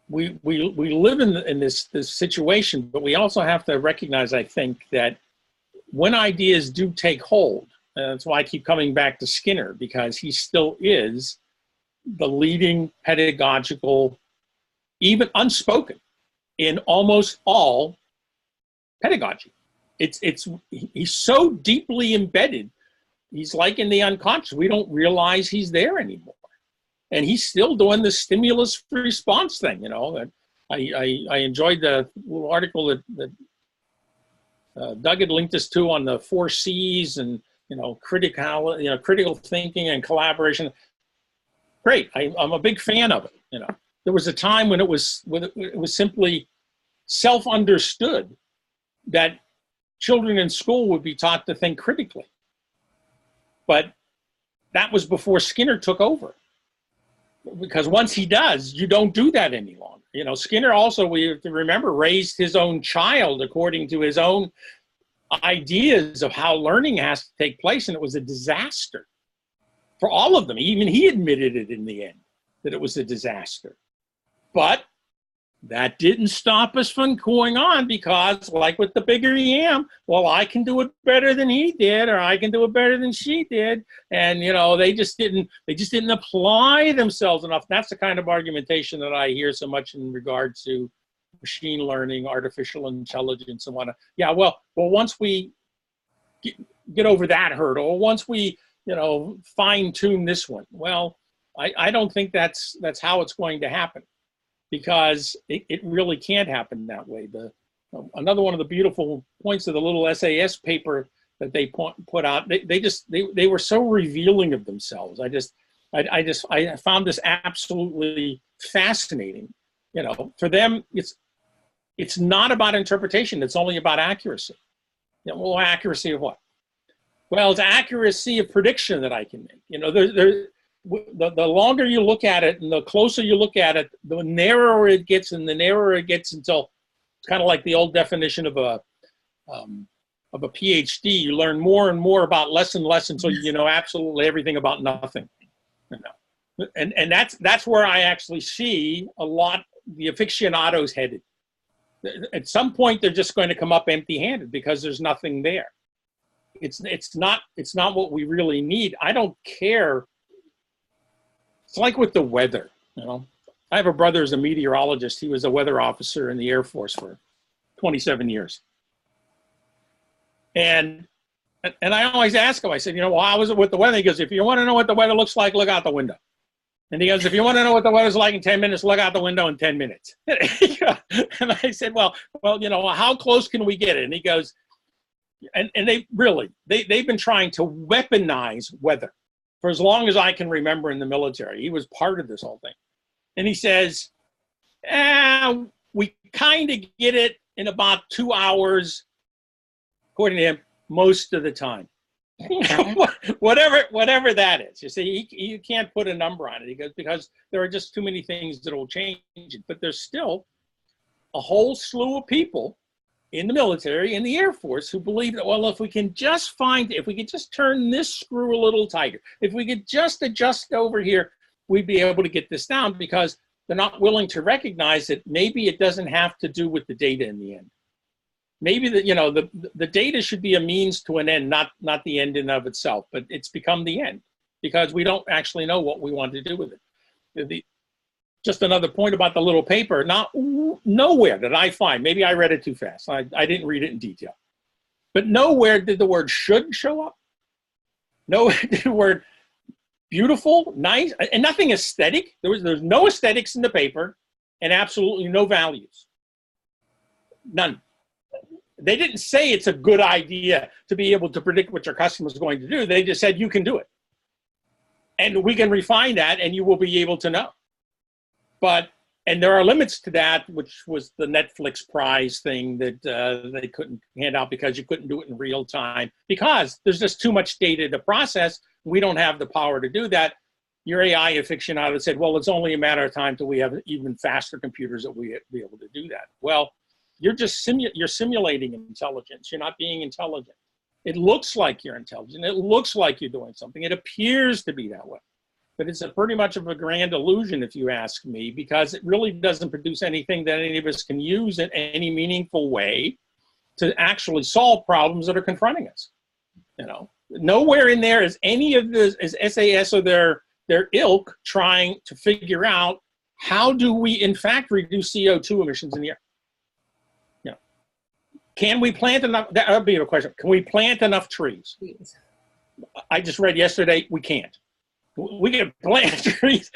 live in this situation, but we also have to recognize, I think, that when ideas do take hold, and that's why I keep coming back to Skinner, because he still is the leading pedagogical, even unspoken, in almost all pedagogy. He's so deeply embedded. He's like in the unconscious. We don't realize he's there anymore. And he's still doing the stimulus response thing, I enjoyed the little article that Doug had linked us to on the 4 C's and, critical thinking and collaboration. Great, I'm a big fan of it, There was a time when it was simply self-understood that children in school would be taught to think critically. But that was before Skinner took over. Because once he does, you don't do that any longer. Skinner also, we have to remember, raised his own child according to his own ideas of how learning has to take place, and it was a disaster for all of them. Even he admitted it in the end. that it was a disaster. But that didn't stop us from going on, because like with the bigger EM, well, I can do it better than he did, or I can do it better than she did. And, you know, they just didn't apply themselves enough. That's the kind of argumentation that I hear so much in regard to machine learning, artificial intelligence, and whatnot. Yeah, well, once we get over that hurdle, once we, you know, fine tune this one, well, I don't think that's how it's going to happen. Because it really can't happen that way. Another one of the beautiful points of the little SAS paper that they put out, they were so revealing of themselves. I found this absolutely fascinating. You know, for them, it's not about interpretation. It's only about accuracy. You know, well, accuracy of what? Well, it's accuracy of prediction that I can make. You know, the longer you look at it and the closer you look at it, the narrower it gets, and the narrower it gets until it's kind of like the old definition of a PhD. You learn more and more about less and less until you know absolutely everything about nothing. You know? And that's where I actually see a lot the aficionados headed. At some point, they're just going to come up empty-handed because there's nothing there. It's not what we really need. I don't care. It's like with the weather, you know. I have a brother who's a meteorologist. He was a weather officer in the Air Force for 27 years. And I always ask him, I said, you know, well, how is it with the weather? He goes, if you want to know what the weather looks like, look out the window. And he goes, if you want to know what the weather's like in 10 minutes, look out the window in 10 minutes. And I said, well, you know, how close can we get it? And he goes, and they've been trying to weaponize weather for as long as I can remember in the military. He was part of this whole thing. And he says, we kind of get it in about 2 hours, according to him, most of the time. whatever that is. You see, you can't put a number on it. He goes, because there are just too many things that will change it. But there's still a whole slew of people in the military, in the Air Force, who believe that, well, if we could just turn this screw a little tighter, if we could just adjust over here, we'd be able to get this down, because they're not willing to recognize that maybe it doesn't have to do with the data in the end. Maybe the data should be a means to an end, not the end in of itself, but it's become the end because we don't actually know what we want to do with it. Just another point about the little paper, nowhere did I find, maybe I read it too fast, I didn't read it in detail, but nowhere did the word should show up. Nowhere did the word beautiful, nice, and nothing aesthetic. There's no aesthetics in the paper, and absolutely no values. None. They didn't say it's a good idea to be able to predict what your customer is going to do. They just said you can do it. And we can refine that, and you will be able to know. And there are limits to that, which was the Netflix prize thing that they couldn't hand out because you couldn't do it in real time, because there's just too much data to process. We don't have the power to do that. Your AI aficionado said, well, it's only a matter of time till we have even faster computers that we be able to do that. Well, you're just you're simulating intelligence. You're not being intelligent. It looks like you're intelligent. It looks like you're doing something. It appears to be that way. But it's pretty much of a grand illusion, if you ask me, because it really doesn't produce anything that any of us can use in any meaningful way to actually solve problems that are confronting us. You know, nowhere in there is any of this is SAS or their ilk trying to figure out how do we in fact reduce CO2 emissions in the air. You know, can we plant enough? That would be a question. Can we plant enough trees? I just read yesterday we can't. We can plant trees,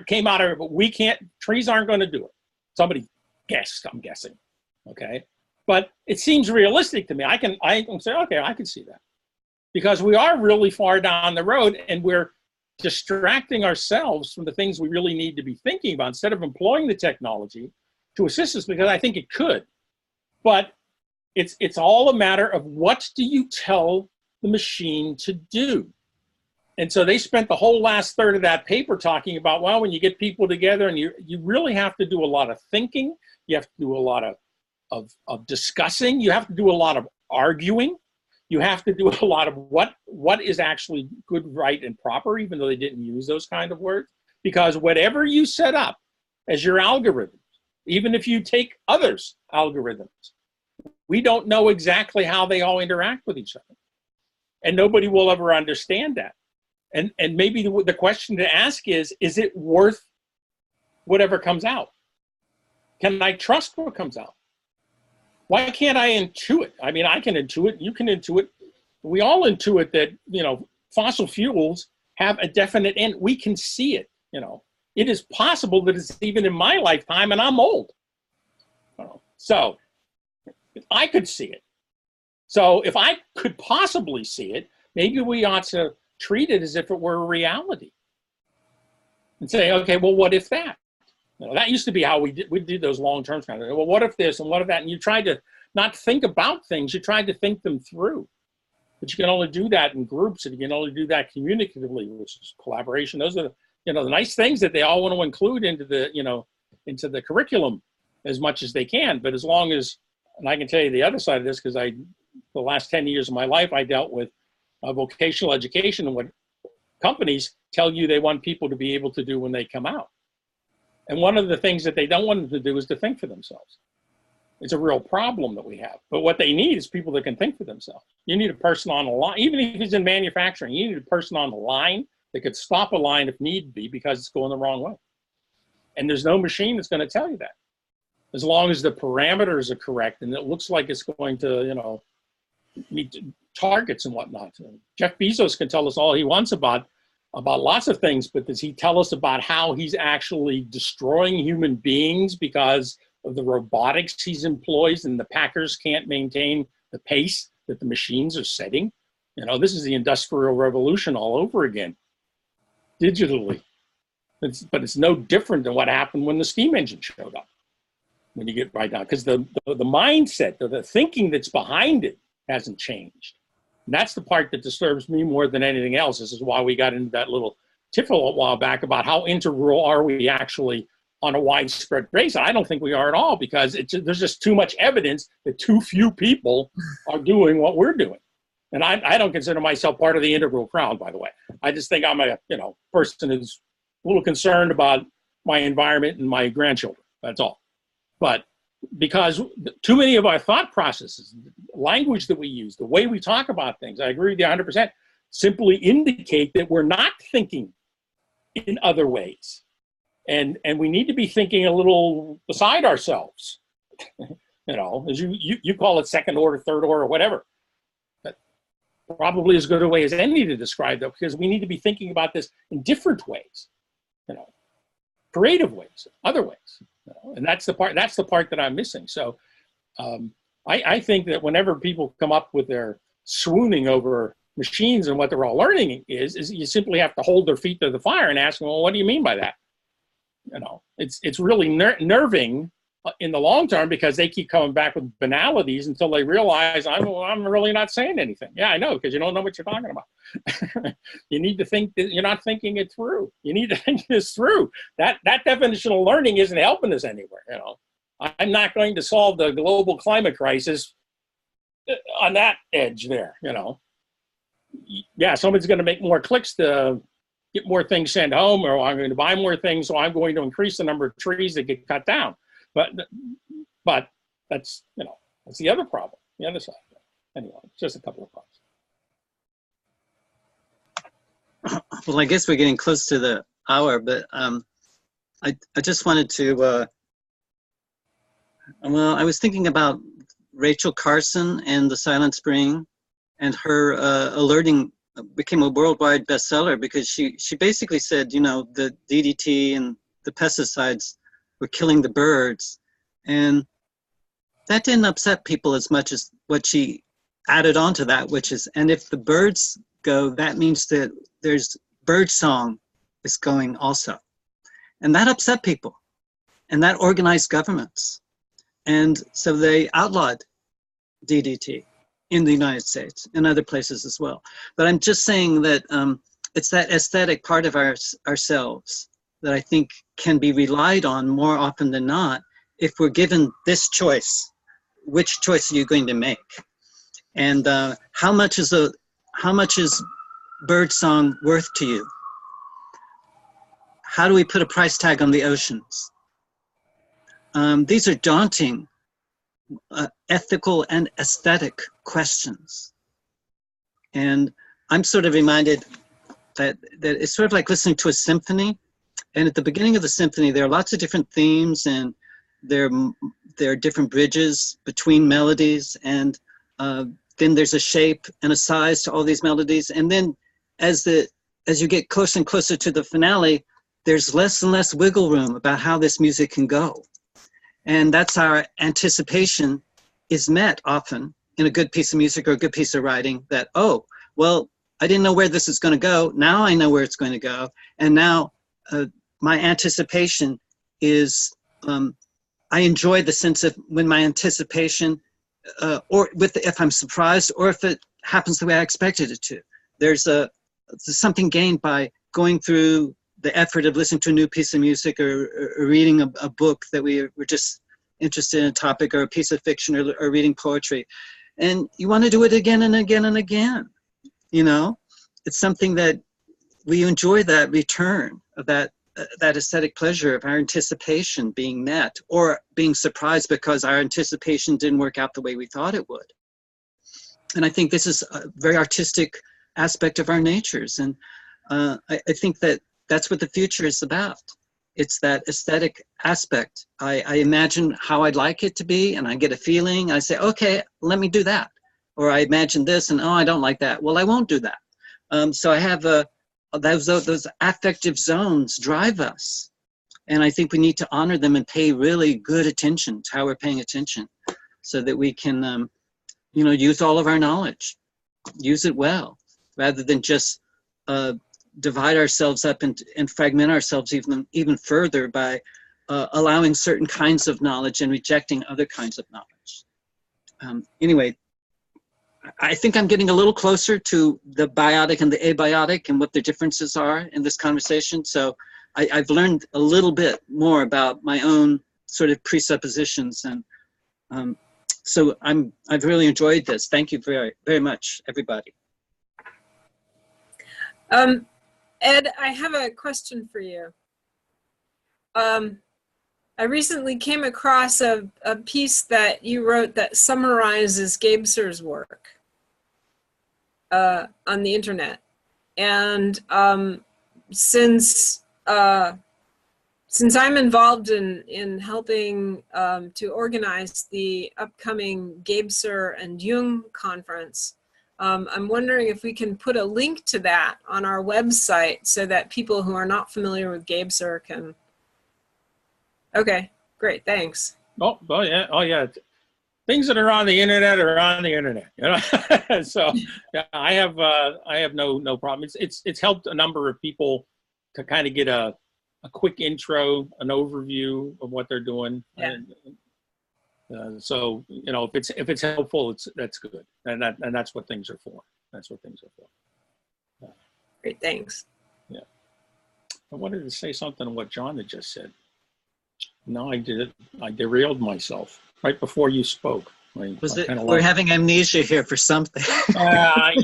came out of it, but we can't, trees aren't going to do it. Somebody guessed, I'm guessing, okay? But it seems realistic to me. I can say, okay, I can see that. Because we are really far down the road and we're distracting ourselves from the things we really need to be thinking about instead of employing the technology to assist us, because I think it could. But it's all a matter of what do you tell the machine to do? And so they spent the whole last third of that paper talking about, well, when you get people together and you really have to do a lot of thinking, you have to do a lot of discussing, you have to do a lot of arguing, you have to do a lot of what is actually good, right, and proper, even though they didn't use those kind of words. because whatever you set up as your algorithm, even if you take others' algorithms, we don't know exactly how they all interact with each other. And nobody will ever understand that. And maybe the question to ask is it worth whatever comes out? Can I trust what comes out? Why can't I intuit? I mean, I can intuit, you can intuit. We all intuit that, you know, fossil fuels have a definite end. We can see it, you know. It is possible that it's even in my lifetime, and I'm old. So I could see it. So if I could possibly see it, maybe we ought to treat it as if it were a reality and say, okay, well, what if that? You know, that used to be how we did those long-term kind of, well, what if this and what if that? And you tried to not think about things, you tried to think them through. But you can only do that in groups, and you can only do that communicatively, which is collaboration. Those are, you know, the nice things that they all want to include into the, you know, into the curriculum as much as they can. But as long as, and I can tell you the other side of this, because the last 10 years of my life, I dealt with vocational education and what companies tell you they want people to be able to do when they come out. And one of the things that they don't want them to do is to think for themselves. It's a real problem that we have. But what they need is people that can think for themselves. You need a person on the line, even if it's in manufacturing, you need a person on the line that could stop a line if need be because it's going the wrong way. And there's no machine that's going to tell you that. As long as the parameters are correct and it looks like it's going to, you know, meet targets and whatnot. Jeff Bezos can tell us all he wants about lots of things, but does he tell us about how he's actually destroying human beings because of the robotics he employs and the packers can't maintain the pace that the machines are setting? You know, this is the Industrial Revolution all over again, digitally. But it's no different than what happened when the steam engine showed up. When you get right down, because the mindset, the thinking that's behind it hasn't changed. And that's the part that disturbs me more than anything else. This is why we got into that little tiff a while back about how integral are we actually on a widespread basis. I don't think we are at all, because there's just too much evidence that too few people are doing what we're doing. And I don't consider myself part of the integral crowd, by the way. I just think I'm a person who's a little concerned about my environment and my grandchildren. That's all. But because too many of our thought processes, language that we use, the way we talk about things, I agree with you 100%, simply indicate that we're not thinking in other ways. And we need to be thinking a little beside ourselves. You know, as you call it second order, third order, whatever. But probably as good a way as any to describe that, because we need to be thinking about this in different ways, you know, creative ways, other ways. You know? And that's the part that I'm missing. So I think that whenever people come up with their swooning over machines and what they're all learning is you simply have to hold their feet to the fire and ask them, well, what do you mean by that? You know, it's really nerving in the long term, because they keep coming back with banalities until they realize I'm really not saying anything. Yeah, I know, because you don't know what you're talking about. You need to think that you're not thinking it through. You need to think this through. That definition of learning isn't helping us anywhere. You know, I'm not going to solve the global climate crisis on that edge there. You know, yeah, someone's going to make more clicks to get more things sent home, or I'm going to buy more things, so I'm going to increase the number of trees that get cut down. But that's, you know, that's the other problem, the other side. Anyway, just a couple of thoughts. Well, I guess we're getting close to the hour, but I just wanted to, well, I was thinking about Rachel Carson and the Silent Spring, and her alerting became a worldwide bestseller because she basically said, you know, the DDT and the pesticides were killing the birds, and that didn't upset people as much as what she added on to that, which is, and if the birds go, that means that there's bird song is going also. And that upset people, and that organized governments. And so they outlawed DDT in the United States and other places as well. But I'm just saying that it's that aesthetic part of ourselves that I think can be relied on more often than not if we're given this choice. Which choice are you going to make? And how much is bird song worth to you? how do we put a price tag on the oceans? These are daunting ethical and aesthetic questions. And I'm sort of reminded that it's sort of like listening to a symphony. And at the beginning of the symphony, there are lots of different themes, and there are different bridges between melodies, and then there's a shape and a size to all these melodies. And then as you get closer and closer to the finale, there's less and less wiggle room about how this music can go. And that's our anticipation is met often in a good piece of music or a good piece of writing, that, oh, well, I didn't know where this is going to go. Now I know where it's going to go. And now my anticipation is, I enjoy the sense of when my anticipation, if I'm surprised, or if it happens the way I expected it to. There's something gained by going through the effort of listening to a new piece of music, or reading a book that we were just interested in a topic, or a piece of fiction, or reading poetry. And you want to do it again and again and again. You know, it's something that we enjoy, that return of that aesthetic pleasure of our anticipation being met, or being surprised because our anticipation didn't work out the way we thought it would. And I think this is a very artistic aspect of our natures. And I think that's what the future is about. It's that aesthetic aspect. I imagine how I'd like it to be, and I get a feeling. I say, okay, let me do that. Or I imagine this, and oh, I don't like that. Well, I won't do that. So I have those affective zones drive us. And I think we need to honor them and pay really good attention to how we're paying attention, so that we can, use all of our knowledge, use it well, rather than just divide ourselves up and fragment ourselves even further by allowing certain kinds of knowledge and rejecting other kinds of knowledge. Anyway, I think I'm getting a little closer to the biotic and the abiotic and what the differences are in this conversation. So I've learned a little bit more about my own sort of presuppositions. And so I've really enjoyed this. Thank you very, very much, everybody. Ed, I have a question for you. I recently came across a piece that you wrote that summarizes Gebser's work on the internet. And since I'm involved in helping to organize the upcoming Gebser and Jung conference, I'm wondering if we can put a link to that on our website so that people who are not familiar with Gebser can. Okay, great, thanks. Oh yeah. Things that are on the internet are on the internet. You know, so yeah, I have no problem. It's helped a number of people to kind of get a quick intro, an overview of what they're doing. Yeah. And, so if it's helpful, that's good, and that's what things are for. That's what things are for. Great, thanks. Yeah, I wanted to say something to what John had just said. No, I did. I derailed myself right before you spoke. We're having amnesia here for something. At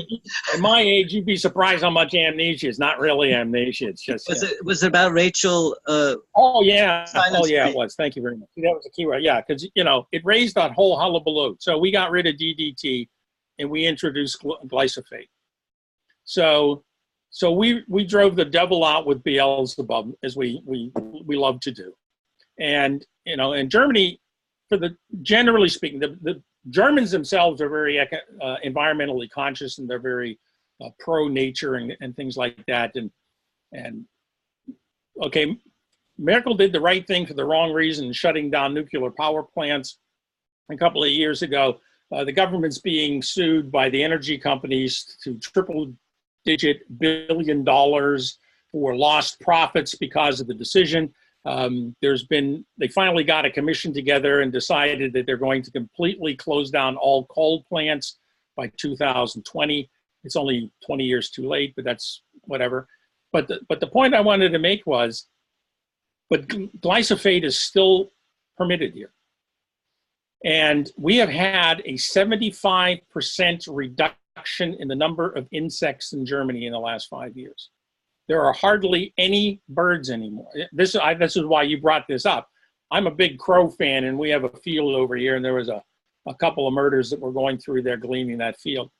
my age, you'd be surprised how much amnesia is. Not really amnesia. It's just. Was it about Rachel? Oh yeah. It was. Thank you very much. That was a key word. Yeah, because it raised that whole hullabaloo. So we got rid of DDT, and we introduced glyphosate. So we drove the devil out with Beelzebub, as we love to do. And in Germany, generally speaking, the Germans themselves are very environmentally conscious, and they're very pro nature and things like that. And okay, Merkel did the right thing for the wrong reason, shutting down nuclear power plants a couple of years ago. The government's being sued by the energy companies to triple-digit $1 billion for lost profits because of the decision. They finally got a commission together and decided that they're going to completely close down all coal plants by 2020. It's only 20 years too late, but that's whatever. But the point I wanted to make was, but glyphosate is still permitted here. And we have had a 75% reduction in the number of insects in Germany in the last 5 years. there are hardly any birds anymore. This is why you brought this up. I'm a big crow fan, and we have a field over here, and there was a couple of murders that were going through there gleaning that field.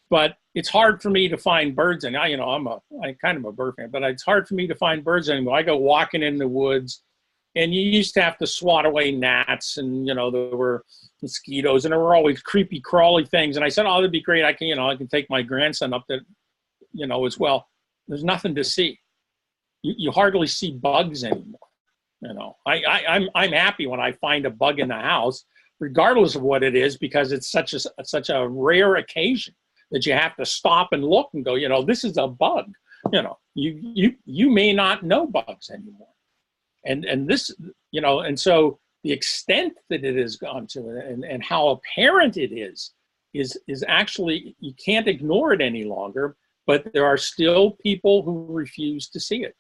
But it's hard for me to find birds, and I'm kind of a bird fan, but it's hard for me to find birds anymore. I go walking in the woods, and you used to have to swat away gnats, and there were mosquitoes, and there were always creepy, crawly things. And I said, "Oh, that'd be great. I can take my grandson up there, as well." There's nothing to see. You hardly see bugs anymore. I'm happy when I find a bug in the house, regardless of what it is, because it's such a rare occasion that you have to stop and look and go, this is a bug. You may not know bugs anymore. And this, and so the extent that it has gone to and how apparent it is actually, you can't ignore it any longer, but there are still people who refuse to see it.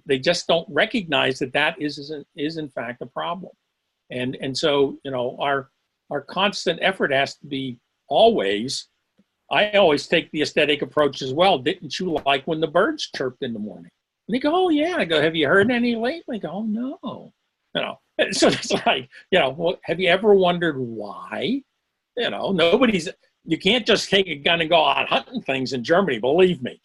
They just don't recognize that is in fact a problem. And so, our constant effort has to be always, I always take the aesthetic approach as well. Didn't you like when the birds chirped in the morning? And they go, "Oh yeah." I go, "Have you heard any lately?" They go, "Oh no." So it's like, well, have you ever wondered why? You can't just take a gun and go out hunting things in Germany, believe me.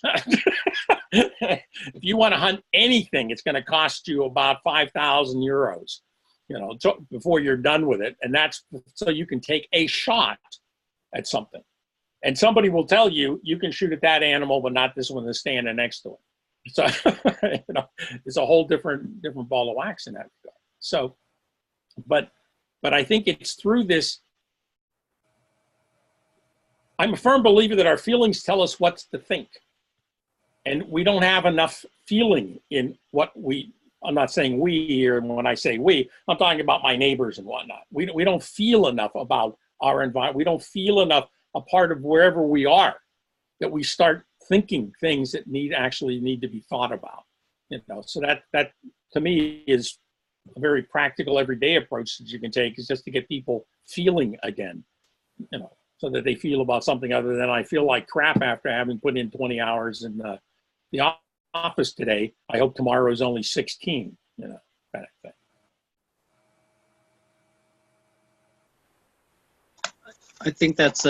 If you want to hunt anything, it's going to cost you about 5,000 euros, before you're done with it. And that's so you can take a shot at something. And somebody will tell you, you can shoot at that animal, but not this one that's standing next to it. So, it's a whole different ball of wax in that regard. So, but I think it's through this. I'm a firm believer that our feelings tell us what to think. And we don't have enough feeling in what I'm not saying we here, and when I say we, I'm talking about my neighbors and whatnot. We don't feel enough about our environment. We don't feel enough a part of wherever we are that we start thinking things that actually need to be thought about. So that to me is a very practical everyday approach that you can take, is just to get people feeling again, so that they feel about something other than, "I feel like crap after having put in 20 hours in the office today. I hope tomorrow is only 16, kind of thing." I think that's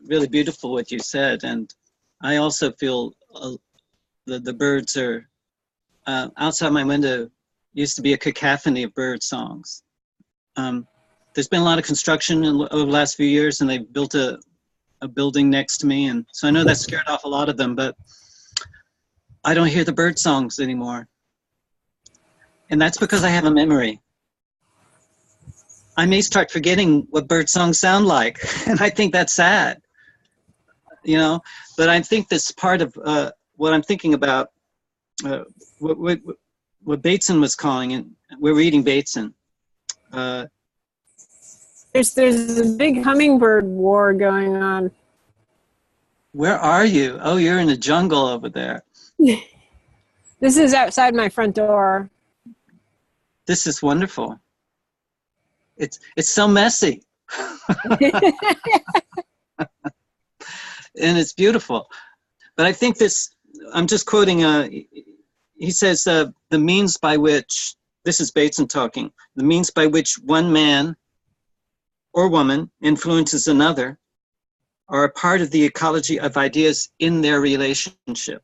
really beautiful what you said, and I also feel the birds are outside my window. Used to be a cacophony of bird songs. There's been a lot of construction over the last few years, and they built a building next to me, and so I know that scared off a lot of them, but I don't hear the bird songs anymore. And that's because I have a memory. I may start forgetting what bird songs sound like, and I think that's sad. But I think this part of what I'm thinking about, what Bateson was calling, and we're reading Bateson. There's a big hummingbird war going on. Where are you? Oh, you're in the jungle over there. This is outside my front door. This is wonderful. It's so messy. And it's beautiful. But I think this, I'm just quoting, he says, the means by which, this is Bateson talking, the means by which one man or woman influences another are a part of the ecology of ideas in their relationship,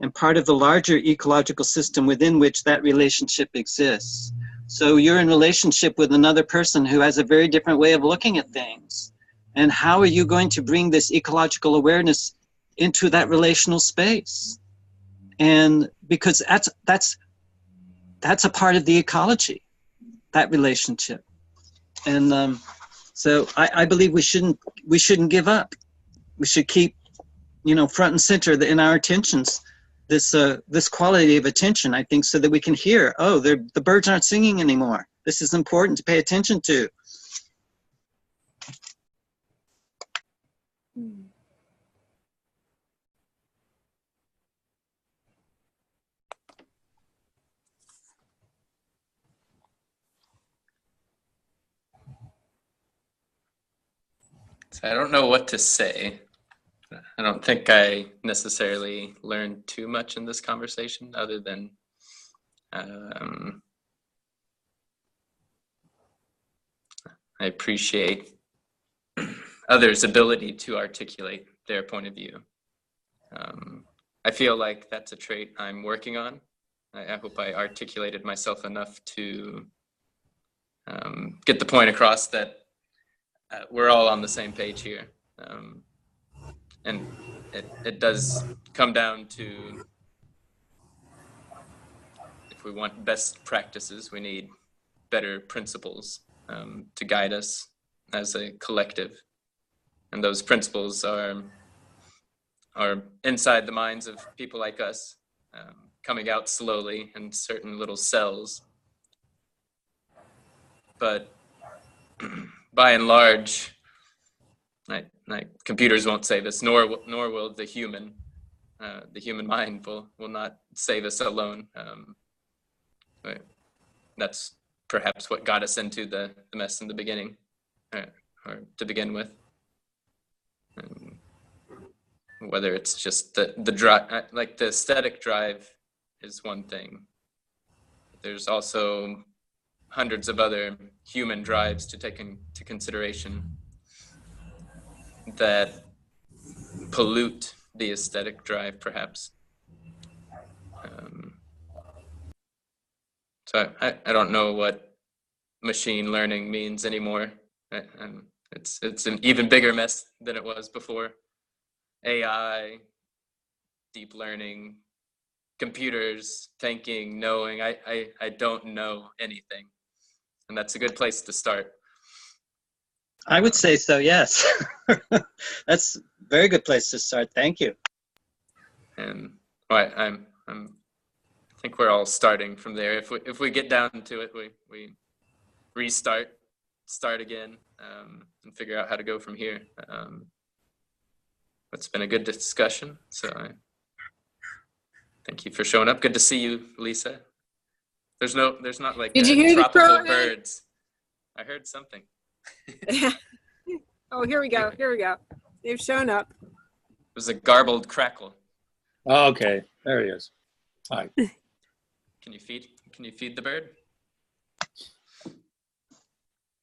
and part of the larger ecological system within which that relationship exists. So you're in relationship with another person who has a very different way of looking at things. And how are you going to bring this ecological awareness into that relational space? And because that's a part of the ecology, that relationship. And so I believe we shouldn't give up. We should keep, front and center in our attentions, this quality of attention, I think, so that we can hear, oh, the birds aren't singing anymore. This is important to pay attention to. So I don't know what to say. I don't think I necessarily learned too much in this conversation, other than I appreciate others' ability to articulate their point of view. I feel like that's a trait I'm working on. I hope I articulated myself enough to get the point across that we're all on the same page here. And it does come down to, if we want best practices, we need better principles to guide us as a collective. And those principles are inside the minds of people like us, coming out slowly in certain little cells. But by and large, computers won't say this, nor will the human mind will not say this alone. But that's perhaps what got us into the mess in the beginning, or to begin with. Whether it's just the drive, like the aesthetic drive is one thing. There's also hundreds of other human drives to take into consideration that pollute the aesthetic drive, perhaps. So I don't know what machine learning means anymore. It's an even bigger mess than it was before. AI, deep learning, computers, thinking, knowing. I don't know anything, and that's a good place to start. I would say so, yes. That's a very good place to start. Thank you. And I think we're all starting from there. If we get down to it, we start again, and figure out how to go from here. It's been a good discussion, so thank you for showing up. Good to see you, Lisa. There's not like Did you hear tropical the crow? birds. I heard something. Oh, here we go. They've shown up. It was a garbled crackle. Okay, there he is. Hi. Can you feed the bird?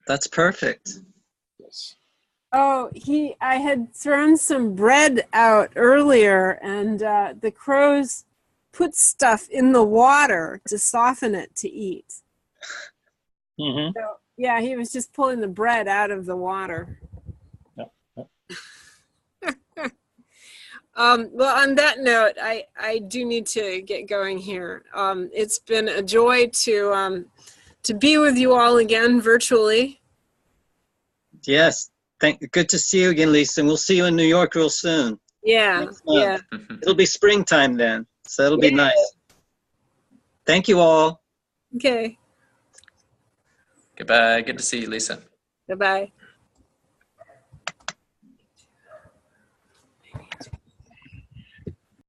That's perfect. Yes. Oh, I had thrown some bread out earlier, and the crows put stuff in the water to soften it to eat. Mm-hmm. So, yeah, he was just pulling the bread out of the water. Yep. Well, on that note, I do need to get going here. It's been a joy to be with you all again virtually. Yes. Good to see you again, Lisa. And we'll see you in New York real soon. Yeah, yeah. It'll be springtime then, so it'll be nice. Thank you all. Okay. Goodbye. Good to see you, Lisa. Bye-bye.